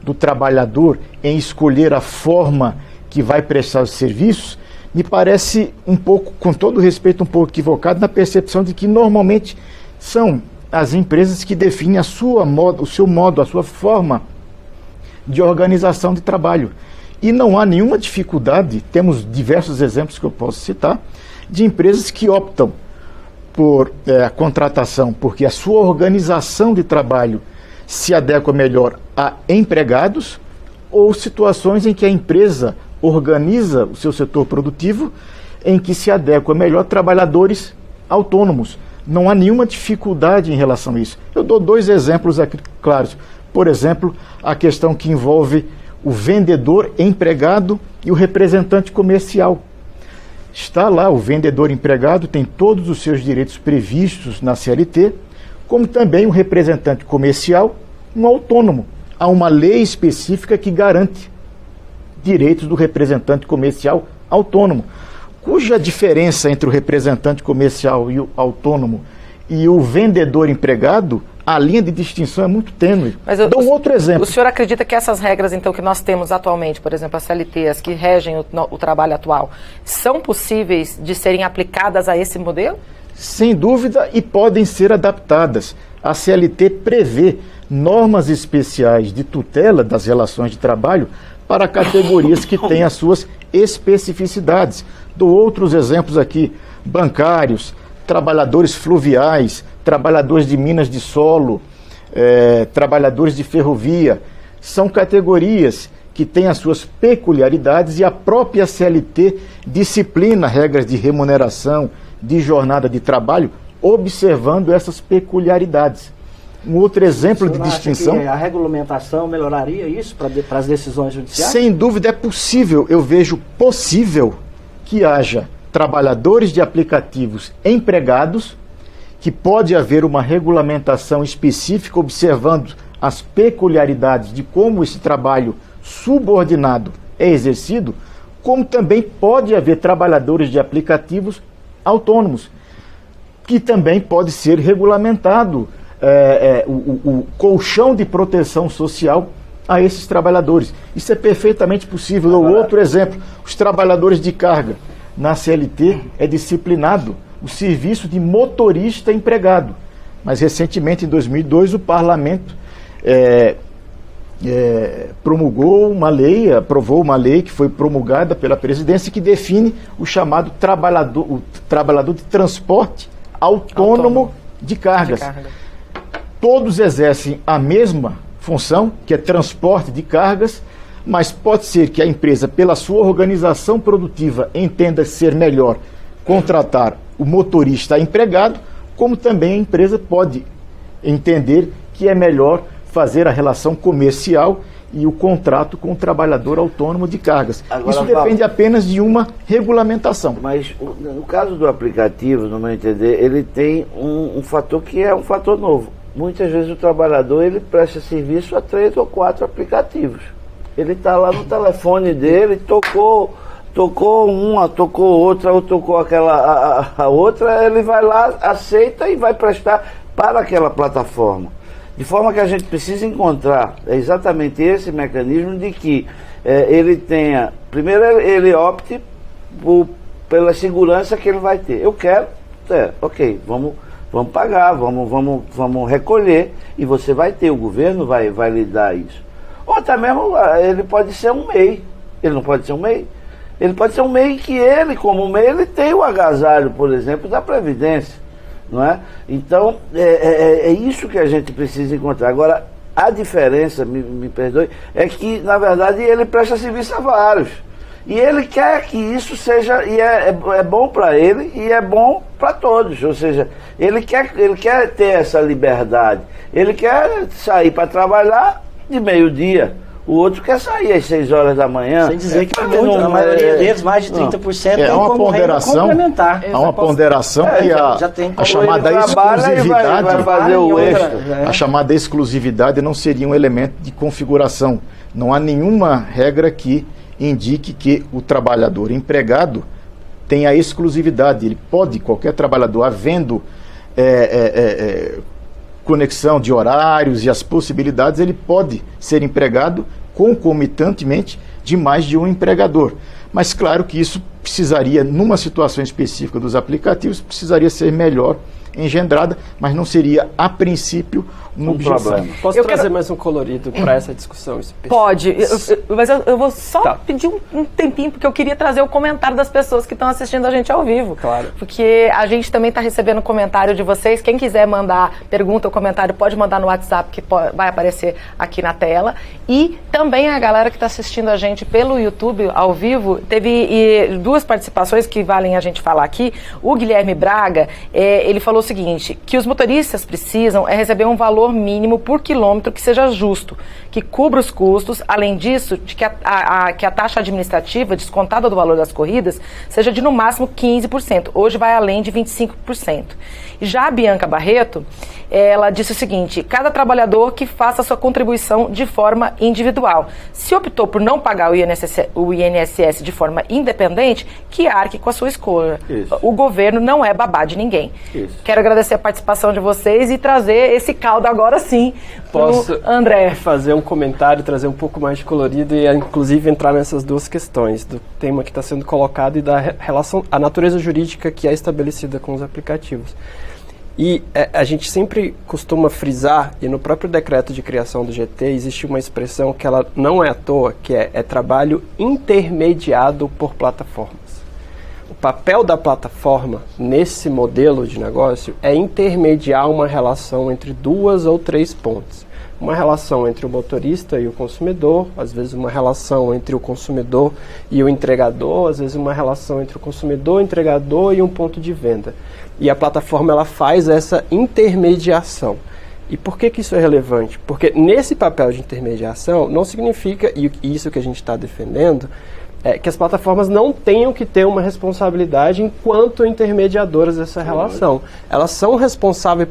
do trabalhador em escolher a forma que vai prestar os serviços. Me parece um pouco, com todo respeito, um pouco equivocado na percepção de que normalmente são as empresas que definem o seu modo, a sua forma de organização de trabalho. E não há nenhuma dificuldade, temos diversos exemplos que eu posso citar, de empresas que optam por a contratação, porque a sua organização de trabalho se adequa melhor a empregados, ou situações em que a empresa organiza o seu setor produtivo, em que se adequa melhor a trabalhadores autônomos. Não há nenhuma dificuldade em relação a isso. Eu dou 2 exemplos aqui claros. Por exemplo, a questão que envolve o vendedor empregado e o representante comercial. Está lá o vendedor empregado, tem todos os seus direitos previstos na CLT, como também o representante comercial, um autônomo. Há uma lei específica que garante direitos do representante comercial autônomo, cuja diferença entre o representante comercial e o autônomo e o vendedor empregado, a linha de distinção é muito tênue. Dou um outro exemplo. O senhor acredita que essas regras, então, que nós temos atualmente, por exemplo, as CLT, as que regem o trabalho atual, são possíveis de serem aplicadas a esse modelo? Sem dúvida, e podem ser adaptadas. A CLT prevê normas especiais de tutela das relações de trabalho para categorias que têm as suas especificidades. Dou outros exemplos aqui: bancários, trabalhadores fluviais, trabalhadores de minas de solo, trabalhadores de ferrovia. São categorias que têm as suas peculiaridades e a própria CLT disciplina regras de remuneração, de jornada de trabalho, observando essas peculiaridades. Um outro exemplo de distinção... Que a regulamentação melhoraria isso para as decisões judiciais? Sem dúvida é possível. Eu vejo possível que haja trabalhadores de aplicativos empregados, que pode haver uma regulamentação específica observando as peculiaridades de como esse trabalho subordinado é exercido, como também pode haver trabalhadores de aplicativos autônomos, que também pode ser regulamentado o colchão de proteção social a esses trabalhadores. Isso é perfeitamente possível. Outro exemplo, os trabalhadores de carga. Na CLT é disciplinado o serviço de motorista empregado. Mas recentemente, em 2002, o parlamento promulgou uma lei, aprovou uma lei que foi promulgada pela presidência, que define o chamado trabalhador de transporte autônomo de cargas. Todos exercem a mesma função, que é transporte de cargas, mas pode ser que a empresa, pela sua organização produtiva, entenda ser melhor contratar o motorista empregado, como também a empresa pode entender que é melhor fazer a relação comercial e o contrato com o trabalhador autônomo de cargas. Agora, isso depende apenas de uma regulamentação. Mas no caso do aplicativo, no meu entender, ele tem um fator que é um fator novo. muitas vezes o trabalhador ele presta serviço a 3 ou 4 aplicativos. Ele está lá no telefone dele, tocou uma, tocou outra, ou tocou a outra, ele vai lá, aceita e vai prestar para aquela plataforma. De forma que a gente precisa encontrar exatamente esse mecanismo de que ele tenha, primeiro ele opte pela segurança que ele vai ter. Eu quero, ok, vamos pagar, vamos recolher e você vai ter, o governo vai lhe dar isso. Ou até mesmo ele pode ser um MEI, ele não pode ser um MEI? Ele pode ser um MEI que ele, como MEI, ele tem o agasalho, por exemplo, da Previdência, não é? Então, é isso que a gente precisa encontrar. Agora, a diferença, me perdoe, é que, na verdade, ele presta serviço a vários. E ele quer que isso seja, e é bom para ele e é bom para todos. Ou seja, ele quer ter essa liberdade. Ele quer sair para trabalhar de meio-dia. O outro quer sair às 6 horas da manhã. Sem dizer que a maioria deles, mais de 30%, tem uma como ponderação, complementar. Há uma ponderação que a chamada exclusividade, vai fazer o extra. A chamada exclusividade não seria um elemento de configuração. Não há nenhuma regra que indique que o trabalhador empregado tem a exclusividade. Ele pode, qualquer trabalhador, havendo conexão de horários e as possibilidades, ele pode ser empregado concomitantemente de mais de um empregador. Mas claro que isso precisaria, numa situação específica dos aplicativos, precisaria ser melhor engendrada, mas não seria, a princípio, um objetivo. Posso trazer mais um colorido para essa discussão específica? Pode, mas eu vou só pedir um tempinho, porque eu queria trazer o comentário das pessoas que estão assistindo a gente ao vivo. Claro. Porque a gente também está recebendo comentário de vocês. Quem quiser mandar pergunta ou comentário, pode mandar no WhatsApp, que vai aparecer aqui na tela. E também a galera que está assistindo a gente pelo YouTube ao vivo, teve 2 participações que valem a gente falar aqui. O Guilherme Braga, ele falou o seguinte, que os motoristas precisam receber um valor mínimo por quilômetro que seja justo, que cubra os custos, além disso, de que a taxa administrativa descontada do valor das corridas seja de no máximo 15%. Hoje vai além de 25%. E já a Bianca Barreto, ela disse o seguinte, cada trabalhador que faça a sua contribuição de forma individual. Se optou por não pagar o INSS de forma independente, que arque com a sua escolha. Isso. O governo não é babá de ninguém. Isso. Quero agradecer a participação de vocês e trazer esse caldo agora sim Posso André. fazer um comentário, trazer um pouco mais de colorido e inclusive entrar nessas 2 questões, do tema que está sendo colocado e da relação, a natureza jurídica que é estabelecida com os aplicativos. E a gente sempre costuma frisar, e no próprio decreto de criação do GT existe uma expressão que ela não é à toa, que é trabalho intermediado por plataformas. O papel da plataforma nesse modelo de negócio é intermediar uma relação entre 2 ou 3 pontes. Uma relação entre o motorista e o consumidor, às vezes uma relação entre o consumidor e o entregador, às vezes uma relação entre o consumidor, o entregador e um ponto de venda. E a plataforma ela faz essa intermediação. E por que isso é relevante? Porque nesse papel de intermediação não significa, e isso que a gente está defendendo, que as plataformas não tenham que ter uma responsabilidade enquanto intermediadoras dessa relação. Elas são responsáveis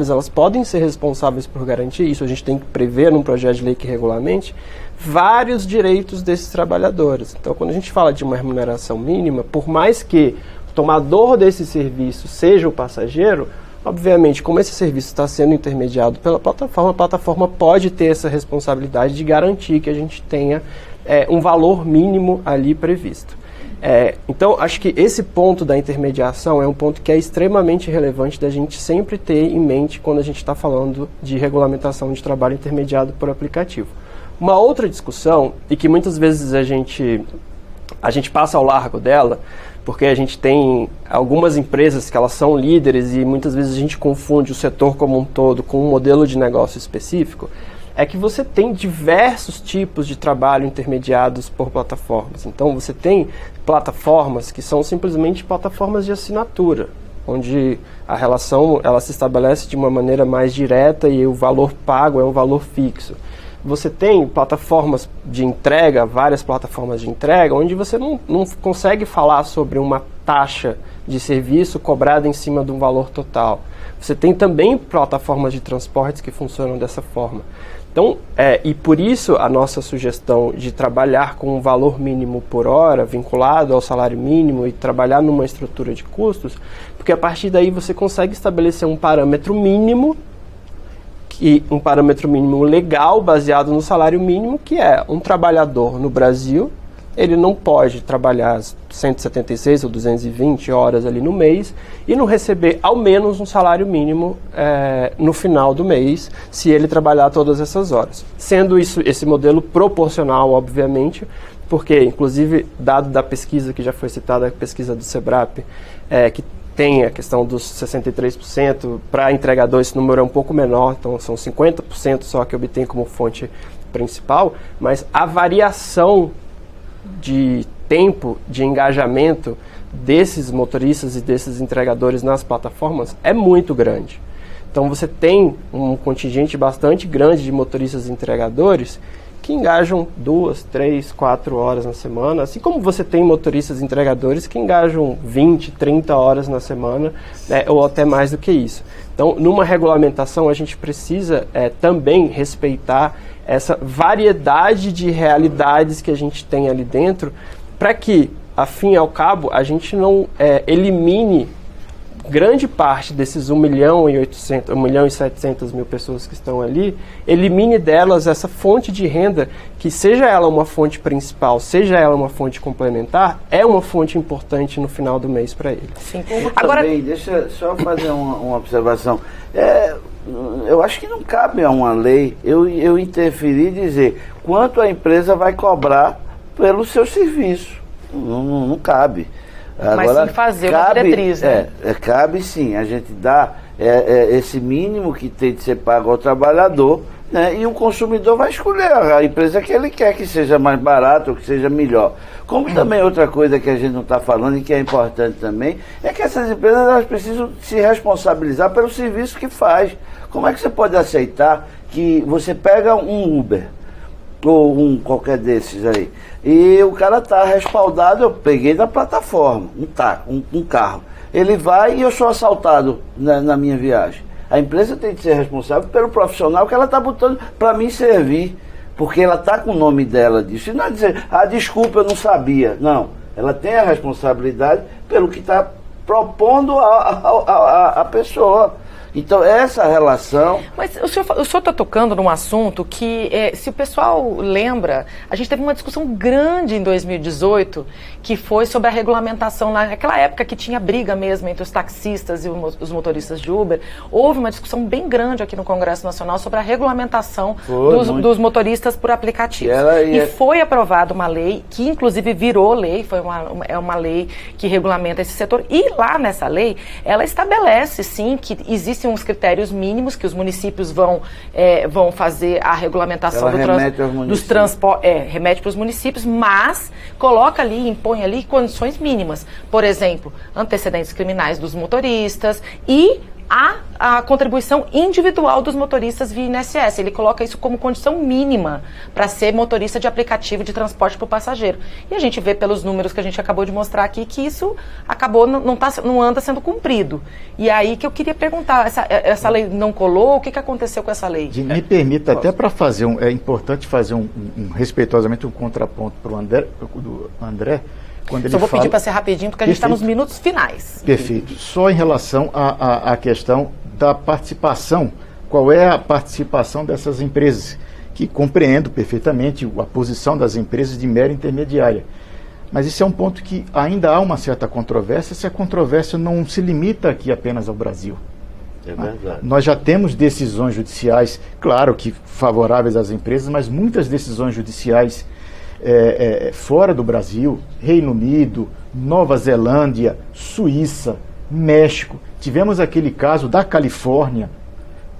elas podem ser responsáveis por garantir isso. A gente tem que prever num projeto de lei que regulamente vários direitos desses trabalhadores. Então, quando a gente fala de uma remuneração mínima, por mais que o tomador desse serviço seja o passageiro, obviamente, como esse serviço está sendo intermediado pela plataforma, a plataforma pode ter essa responsabilidade de garantir que a gente tenha um valor mínimo ali previsto. Então, acho que esse ponto da intermediação é um ponto que é extremamente relevante da gente sempre ter em mente quando a gente está falando de regulamentação de trabalho intermediado por aplicativo. Uma outra discussão, e que muitas vezes a gente passa ao largo dela, porque a gente tem algumas empresas que elas são líderes e muitas vezes a gente confunde o setor como um todo com um modelo de negócio específico, é que você tem diversos tipos de trabalho intermediados por plataformas. Então você tem plataformas que são simplesmente plataformas de assinatura, onde a relação ela se estabelece de uma maneira mais direta e o valor pago é um valor fixo. Você tem plataformas de entrega, várias plataformas de entrega, onde você não consegue falar sobre uma taxa de serviço cobrada em cima de um valor total. Você tem também plataformas de transportes que funcionam dessa forma. Então, e por isso a nossa sugestão de trabalhar com um valor mínimo por hora, vinculado ao salário mínimo e trabalhar numa estrutura de custos, porque a partir daí você consegue estabelecer um parâmetro mínimo, um parâmetro mínimo legal, baseado no salário mínimo, que é um trabalhador no Brasil, ele não pode trabalhar 176 ou 220 horas ali no mês e não receber ao menos um salário mínimo no final do mês, se ele trabalhar todas essas horas. Sendo esse modelo proporcional, obviamente, porque, inclusive, dado da pesquisa que já foi citada, a pesquisa do SEBRAP, que tem a questão dos 63%, para entregador esse número é um pouco menor, então são 50% só que obtém como fonte principal, mas a variação de tempo de engajamento desses motoristas e desses entregadores nas plataformas é muito grande. Então você tem um contingente bastante grande de motoristas e entregadores que engajam 2, 3, 4 horas na semana, assim como você tem motoristas e entregadores que engajam 20, 30 horas na semana, ou até mais do que isso. Então, numa regulamentação, a gente precisa também respeitar essa variedade de realidades que a gente tem ali dentro, para que, a fim e ao cabo, a gente não elimine grande parte desses 1.700.000 pessoas que estão ali, elimine delas essa fonte de renda, que seja ela uma fonte principal, seja ela uma fonte complementar, é uma fonte importante no final do mês para ele. Sim. Agora, também, deixa eu só fazer uma observação. Eu acho que não cabe a uma lei eu interferir e dizer quanto a empresa vai cobrar pelo seu serviço. Não cabe. Mas sim fazer uma diretriz, né? Cabe sim, a gente dá esse mínimo que tem de ser pago ao trabalhador, né, e o consumidor vai escolher a empresa que ele quer que seja mais barato ou que seja melhor. Como também outra coisa que a gente não está falando e que é importante também, é que essas empresas elas precisam se responsabilizar pelo serviço que faz. Como é que você pode aceitar que você pega um Uber ou qualquer desses aí, e o cara tá respaldado, eu peguei da plataforma, um carro, ele vai e eu sou assaltado na minha viagem. A empresa tem que ser responsável pelo profissional que ela está botando para mim servir, porque ela está com o nome dela disso. E não é dizer, desculpa, eu não sabia. Não, ela tem a responsabilidade pelo que está propondo a pessoa. Então, essa relação... Mas o senhor está tocando num assunto que, se o pessoal lembra, a gente teve uma discussão grande em 2018, que foi sobre a regulamentação, naquela época que tinha briga mesmo entre os taxistas e os motoristas de Uber. Houve uma discussão bem grande aqui no Congresso Nacional sobre a regulamentação dos motoristas por aplicativos. E foi aprovada uma lei, que inclusive virou lei, é uma lei que regulamenta esse setor. E lá nessa lei, ela estabelece, sim, que existem uns critérios mínimos que os municípios vão fazer a regulamentação dos transportes. Remete para os municípios, mas coloca ali, impõe ali condições mínimas. Por exemplo, antecedentes criminais dos motoristas e a contribuição individual dos motoristas via INSS. Ele coloca isso como condição mínima para ser motorista de aplicativo de transporte para o passageiro. E a gente vê pelos números que a gente acabou de mostrar aqui que isso acabou, não anda sendo cumprido. E aí que eu queria perguntar, essa lei não colou? O que aconteceu com essa lei? Me permita, até para fazer é importante fazer respeitosamente um contraponto para o André, quando ele Só vou pedir para ser rapidinho, porque a gente está nos minutos finais. Perfeito. Só em relação à questão da participação, qual é a participação dessas empresas, que compreendo perfeitamente a posição das empresas de mera intermediária. Mas isso é um ponto que ainda há uma certa controvérsia, se a controvérsia não se limita aqui apenas ao Brasil. É verdade. Nós já temos decisões judiciais, claro que favoráveis às empresas, mas muitas decisões judiciais fora do Brasil, Reino Unido, Nova Zelândia, Suíça, México. Tivemos aquele caso da Califórnia.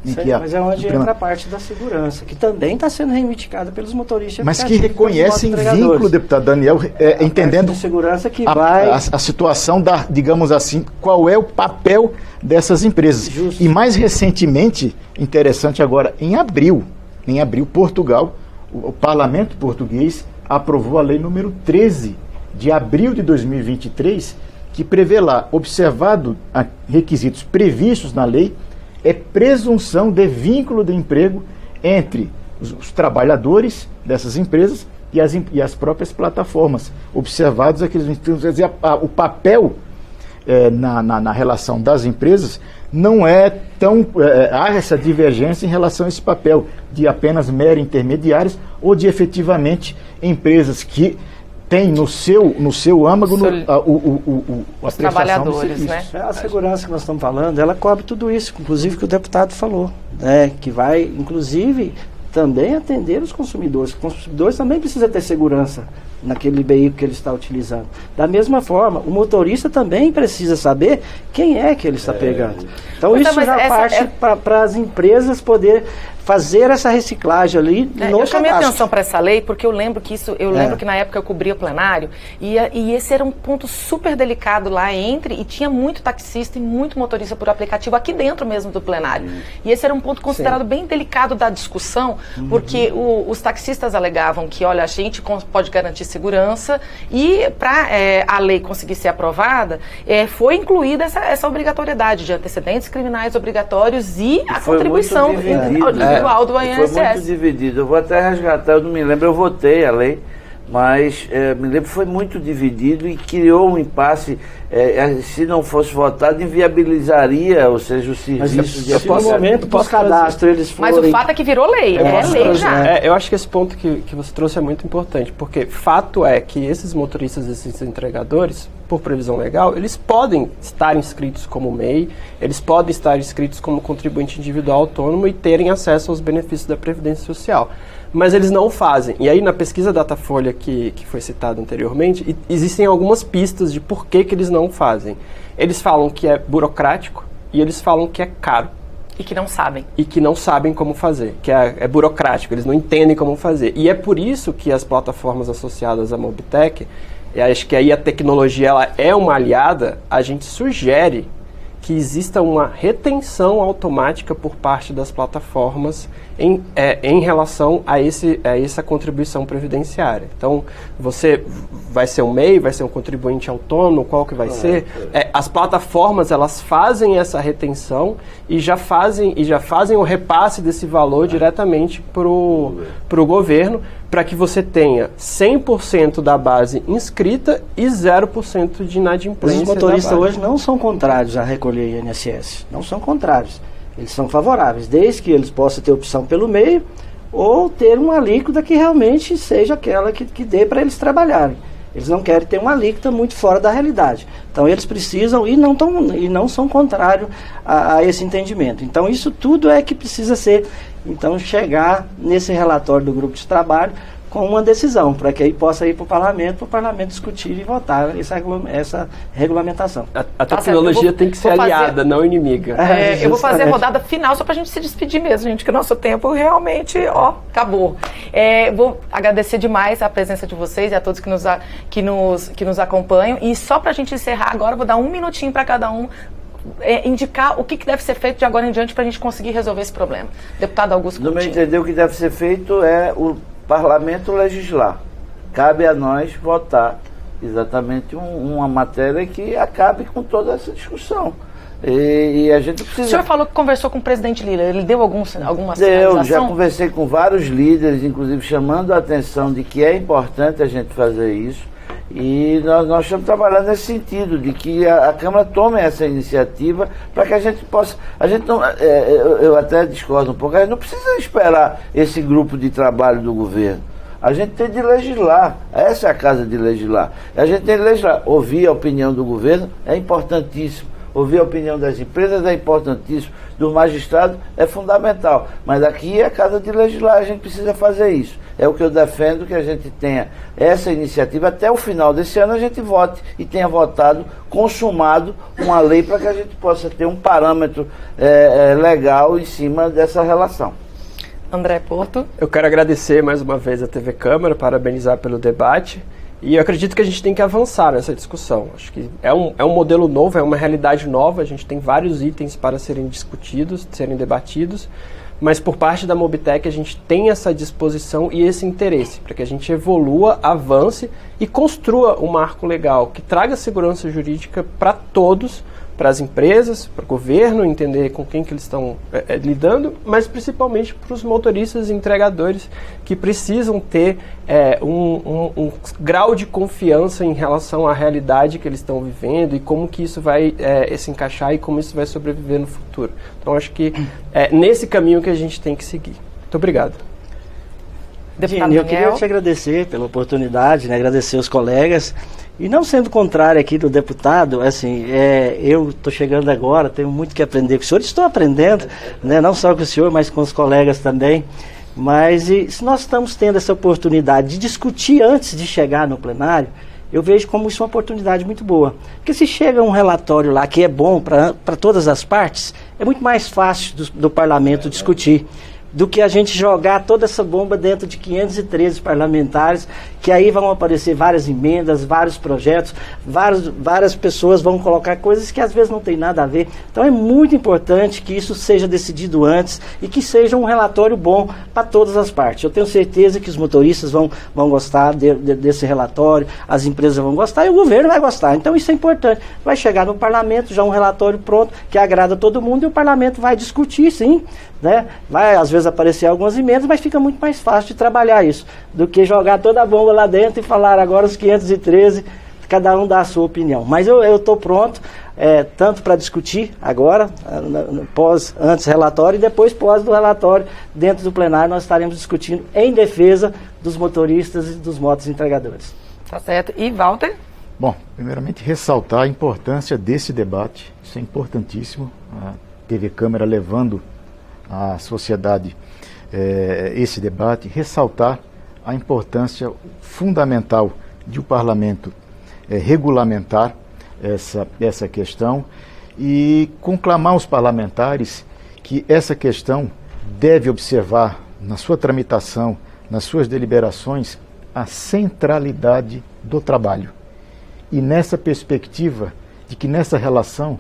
Mas é onde entra a parte da segurança, que também está sendo reivindicada pelos motoristas. Mas que reconhecem vínculo, deputado Daniel, entendendo segurança que a situação digamos assim, qual é o papel dessas empresas. Justo. E mais recentemente, interessante agora, em abril, Portugal, o parlamento português aprovou a lei número 13 de abril de 2023, que prevê lá, observado requisitos previstos na lei, é presunção de vínculo de emprego entre os trabalhadores dessas empresas e as próprias plataformas, observados aqueles. Quer dizer, o papel na relação das empresas não é tão... há essa divergência em relação a esse papel de apenas mero intermediários ou de efetivamente empresas que têm no seu âmago os trabalhadores, né? A segurança que nós estamos falando, ela cobre tudo isso, inclusive que o deputado falou, né? Que vai, inclusive, também atender os consumidores. Os consumidores também precisam ter segurança naquele veículo que ele está utilizando. Da mesma forma, o motorista também precisa saber quem é que ele está pegando. Então isso já parte para as empresas poder fazer essa reciclagem ali. Eu chamei atenção para essa lei porque eu lembro que lembro que na época eu cobria o plenário e esse era um ponto super delicado lá e tinha muito taxista e muito motorista por aplicativo aqui dentro mesmo do plenário. E esse era um ponto considerado bem delicado da discussão, porque os taxistas alegavam que, olha, a gente pode garantir segurança e para a lei conseguir ser aprovada, foi incluída essa obrigatoriedade de antecedentes criminais obrigatórios e a contribuição individual do INSS. Foi muito dividido. Eu vou até resgatar, eu não me lembro, eu votei a lei, mas me lembro que foi muito dividido e criou um impasse. Se não fosse votado, inviabilizaria, ou seja, o serviço de no momento pós-cadastro eles forem... Mas o fato é que virou lei, lei já. Eu acho que esse ponto que você trouxe é muito importante, porque fato é que esses motoristas, esses entregadores, por previsão legal, eles podem estar inscritos como MEI, eles podem estar inscritos como contribuinte individual autônomo e terem acesso aos benefícios da Previdência Social. Mas eles não fazem. E aí, na pesquisa Datafolha que foi citada anteriormente, existem algumas pistas de por que eles não fazem. Eles falam que é burocrático e eles falam que é caro. E que não sabem. E que não sabem como fazer, que é burocrático, eles não entendem como fazer. E é por isso que as plataformas associadas à Mobitech, e acho que aí a tecnologia ela é uma aliada, a gente sugere que exista uma retenção automática por parte das plataformas em relação a essa contribuição previdenciária. Então, você vai ser um MEI, vai ser um contribuinte autônomo, qual que vai ser? As plataformas, elas fazem essa retenção e já fazem o repasse desse valor diretamente para o governo, para que você tenha 100% da base inscrita e 0% de inadimplência. Os motoristas hoje não são contrários a recolher INSS, não são contrários. Eles são favoráveis, desde que eles possam ter opção pelo meio ou ter uma alíquota que realmente seja aquela que dê para eles trabalharem. Eles não querem ter uma alíquota muito fora da realidade. Então eles precisam e não são contrários a esse entendimento. Então isso tudo é que precisa ser, então, chegar nesse relatório do grupo de trabalho com uma decisão, para que aí possa ir para o parlamento discutir e votar essa regulamentação. A tecnologia tem que ser aliada, não inimiga. Eu vou fazer a rodada final só para a gente se despedir mesmo, gente, que o nosso tempo realmente, acabou. Vou agradecer demais a presença de vocês e a todos que nos acompanham. E só para a gente encerrar agora, vou dar um minutinho para cada um indicar o que deve ser feito de agora em diante para a gente conseguir resolver esse problema. Deputado Augusto Coutinho. No meu entender, o que deve ser feito é o Parlamento legislar. Cabe a nós votar exatamente uma matéria que acabe com toda essa discussão. E a gente precisa... O senhor falou que conversou com o presidente Lula. Ele deu alguma sinalização? Deu, já conversei com vários líderes, inclusive chamando a atenção de que é importante a gente fazer isso. E nós estamos trabalhando nesse sentido, de que a Câmara tome essa iniciativa para que a gente possa... A gente não, eu até discordo um pouco, a gente não precisa esperar esse grupo de trabalho do governo. A gente tem de legislar, essa é a casa de legislar. A gente tem de legislar, ouvir a opinião do governo é importantíssimo. Ouvir a opinião das empresas é importantíssimo, do magistrado é fundamental. Mas aqui é a casa de legislar, a gente precisa fazer isso. É o que eu defendo, que a gente tenha essa iniciativa, até o final desse ano a gente vote e tenha votado, consumado uma lei para que a gente possa ter um parâmetro legal em cima dessa relação. André Porto. Eu quero agradecer mais uma vez a TV Câmara, parabenizar pelo debate. E eu acredito que a gente tem que avançar nessa discussão. Acho que é um modelo novo, é uma realidade nova. A gente tem vários itens para serem discutidos, serem debatidos, mas por parte da Mobitech a gente tem essa disposição e esse interesse para que a gente evolua, avance e construa um marco legal que traga segurança jurídica para todos, para as empresas, para o governo, entender com quem que eles estão lidando, mas principalmente para os motoristas e entregadores que precisam ter um grau de confiança em relação à realidade que eles estão vivendo e como que isso vai se encaixar e como isso vai sobreviver no futuro. Então, acho que é nesse caminho que a gente tem que seguir. Muito obrigado. Deputado Daniel, eu queria te agradecer pela oportunidade, né, agradecer os colegas. E não sendo contrário aqui do deputado, assim, eu estou chegando agora, tenho muito que aprender com o senhor, estou aprendendo, né, não só com o senhor, mas com os colegas também. Mas se nós estamos tendo essa oportunidade de discutir antes de chegar no plenário, eu vejo como isso uma oportunidade muito boa. Porque se chega um relatório lá que é bom para todas as partes, é muito mais fácil do parlamento discutir do que a gente jogar toda essa bomba dentro de 513 parlamentares, que aí vão aparecer várias emendas, vários projetos, várias pessoas vão colocar coisas que às vezes não tem nada a ver. Então é muito importante que isso seja decidido antes e que seja um relatório bom para todas as partes. Eu tenho certeza que os motoristas vão gostar desse relatório, as empresas vão gostar e o governo vai gostar. Então isso é importante. Vai chegar no parlamento já um relatório pronto que agrada todo mundo e o parlamento vai discutir, sim, né? Vai às vezes aparecer algumas emendas, mas fica muito mais fácil de trabalhar isso do que jogar toda a bomba lá dentro e falar agora os 513, cada um dá a sua opinião. Mas eu estou pronto, tanto para discutir agora, antes relatório e depois pós do relatório, dentro do plenário nós estaremos discutindo em defesa dos motoristas e dos motos entregadores. Tá certo. E Walter? Bom, primeiramente ressaltar a importância desse debate, isso é importantíssimo, a TV Câmara levando à sociedade esse debate, ressaltar a importância fundamental de o parlamento regulamentar essa questão e conclamar os parlamentares que essa questão deve observar na sua tramitação, nas suas deliberações, a centralidade do trabalho. E nessa perspectiva de que nessa relação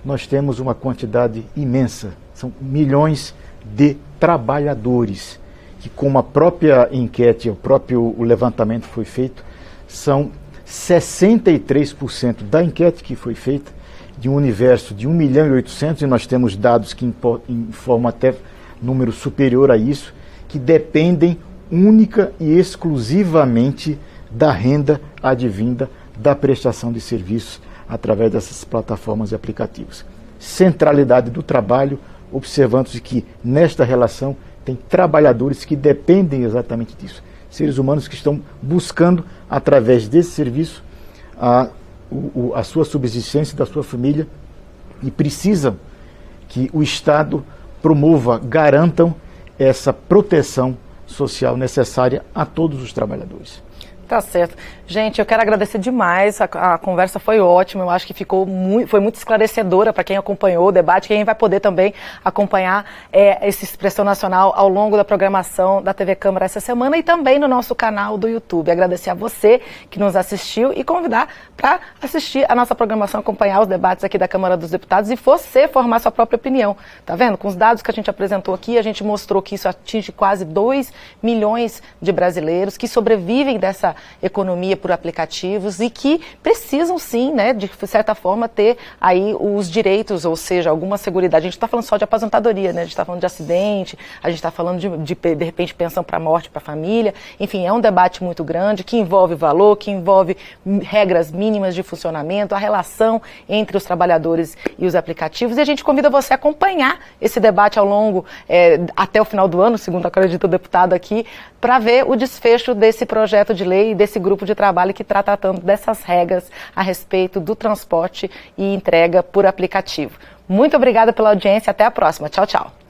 nós temos uma quantidade imensa, são milhões de trabalhadores, que como a própria enquete, o levantamento foi feito, são 63% da enquete que foi feita, de um universo de 1.800.000, e nós temos dados que informam até número superior a isso, que dependem única e exclusivamente da renda advinda da prestação de serviços através dessas plataformas e aplicativos. Centralidade do trabalho, observando-se que nesta relação tem trabalhadores que dependem exatamente disso. Seres humanos que estão buscando, através desse serviço, a sua subsistência da sua família e precisam que o Estado promova, garantam essa proteção social necessária a todos os trabalhadores. Tá certo. Gente, eu quero agradecer demais, a conversa foi ótima, eu acho que foi muito esclarecedora para quem acompanhou o debate, quem vai poder também acompanhar essa expressão nacional ao longo da programação da TV Câmara essa semana e também no nosso canal do YouTube. Agradecer a você que nos assistiu e convidar para assistir a nossa programação, acompanhar os debates aqui da Câmara dos Deputados e você formar sua própria opinião. Tá vendo? Com os dados que a gente apresentou aqui, a gente mostrou que isso atinge quase 2 milhões de brasileiros que sobrevivem dessa economia por aplicativos e que precisam sim, né, de certa forma ter aí os direitos, ou seja, alguma seguridade. A gente está falando só de aposentadoria, né? A gente está falando de acidente, a gente está falando de repente pensão para morte, para família. Enfim, é um debate muito grande que envolve valor, que envolve regras mínimas de funcionamento, a relação entre os trabalhadores e os aplicativos. E a gente convida você a acompanhar esse debate ao longo, até o final do ano, segundo acredita o deputado aqui, para ver o desfecho desse projeto de lei, desse grupo de trabalho que está tratando dessas regras a respeito do transporte e entrega por aplicativo. Muito obrigada pela audiência, até a próxima. Tchau, tchau.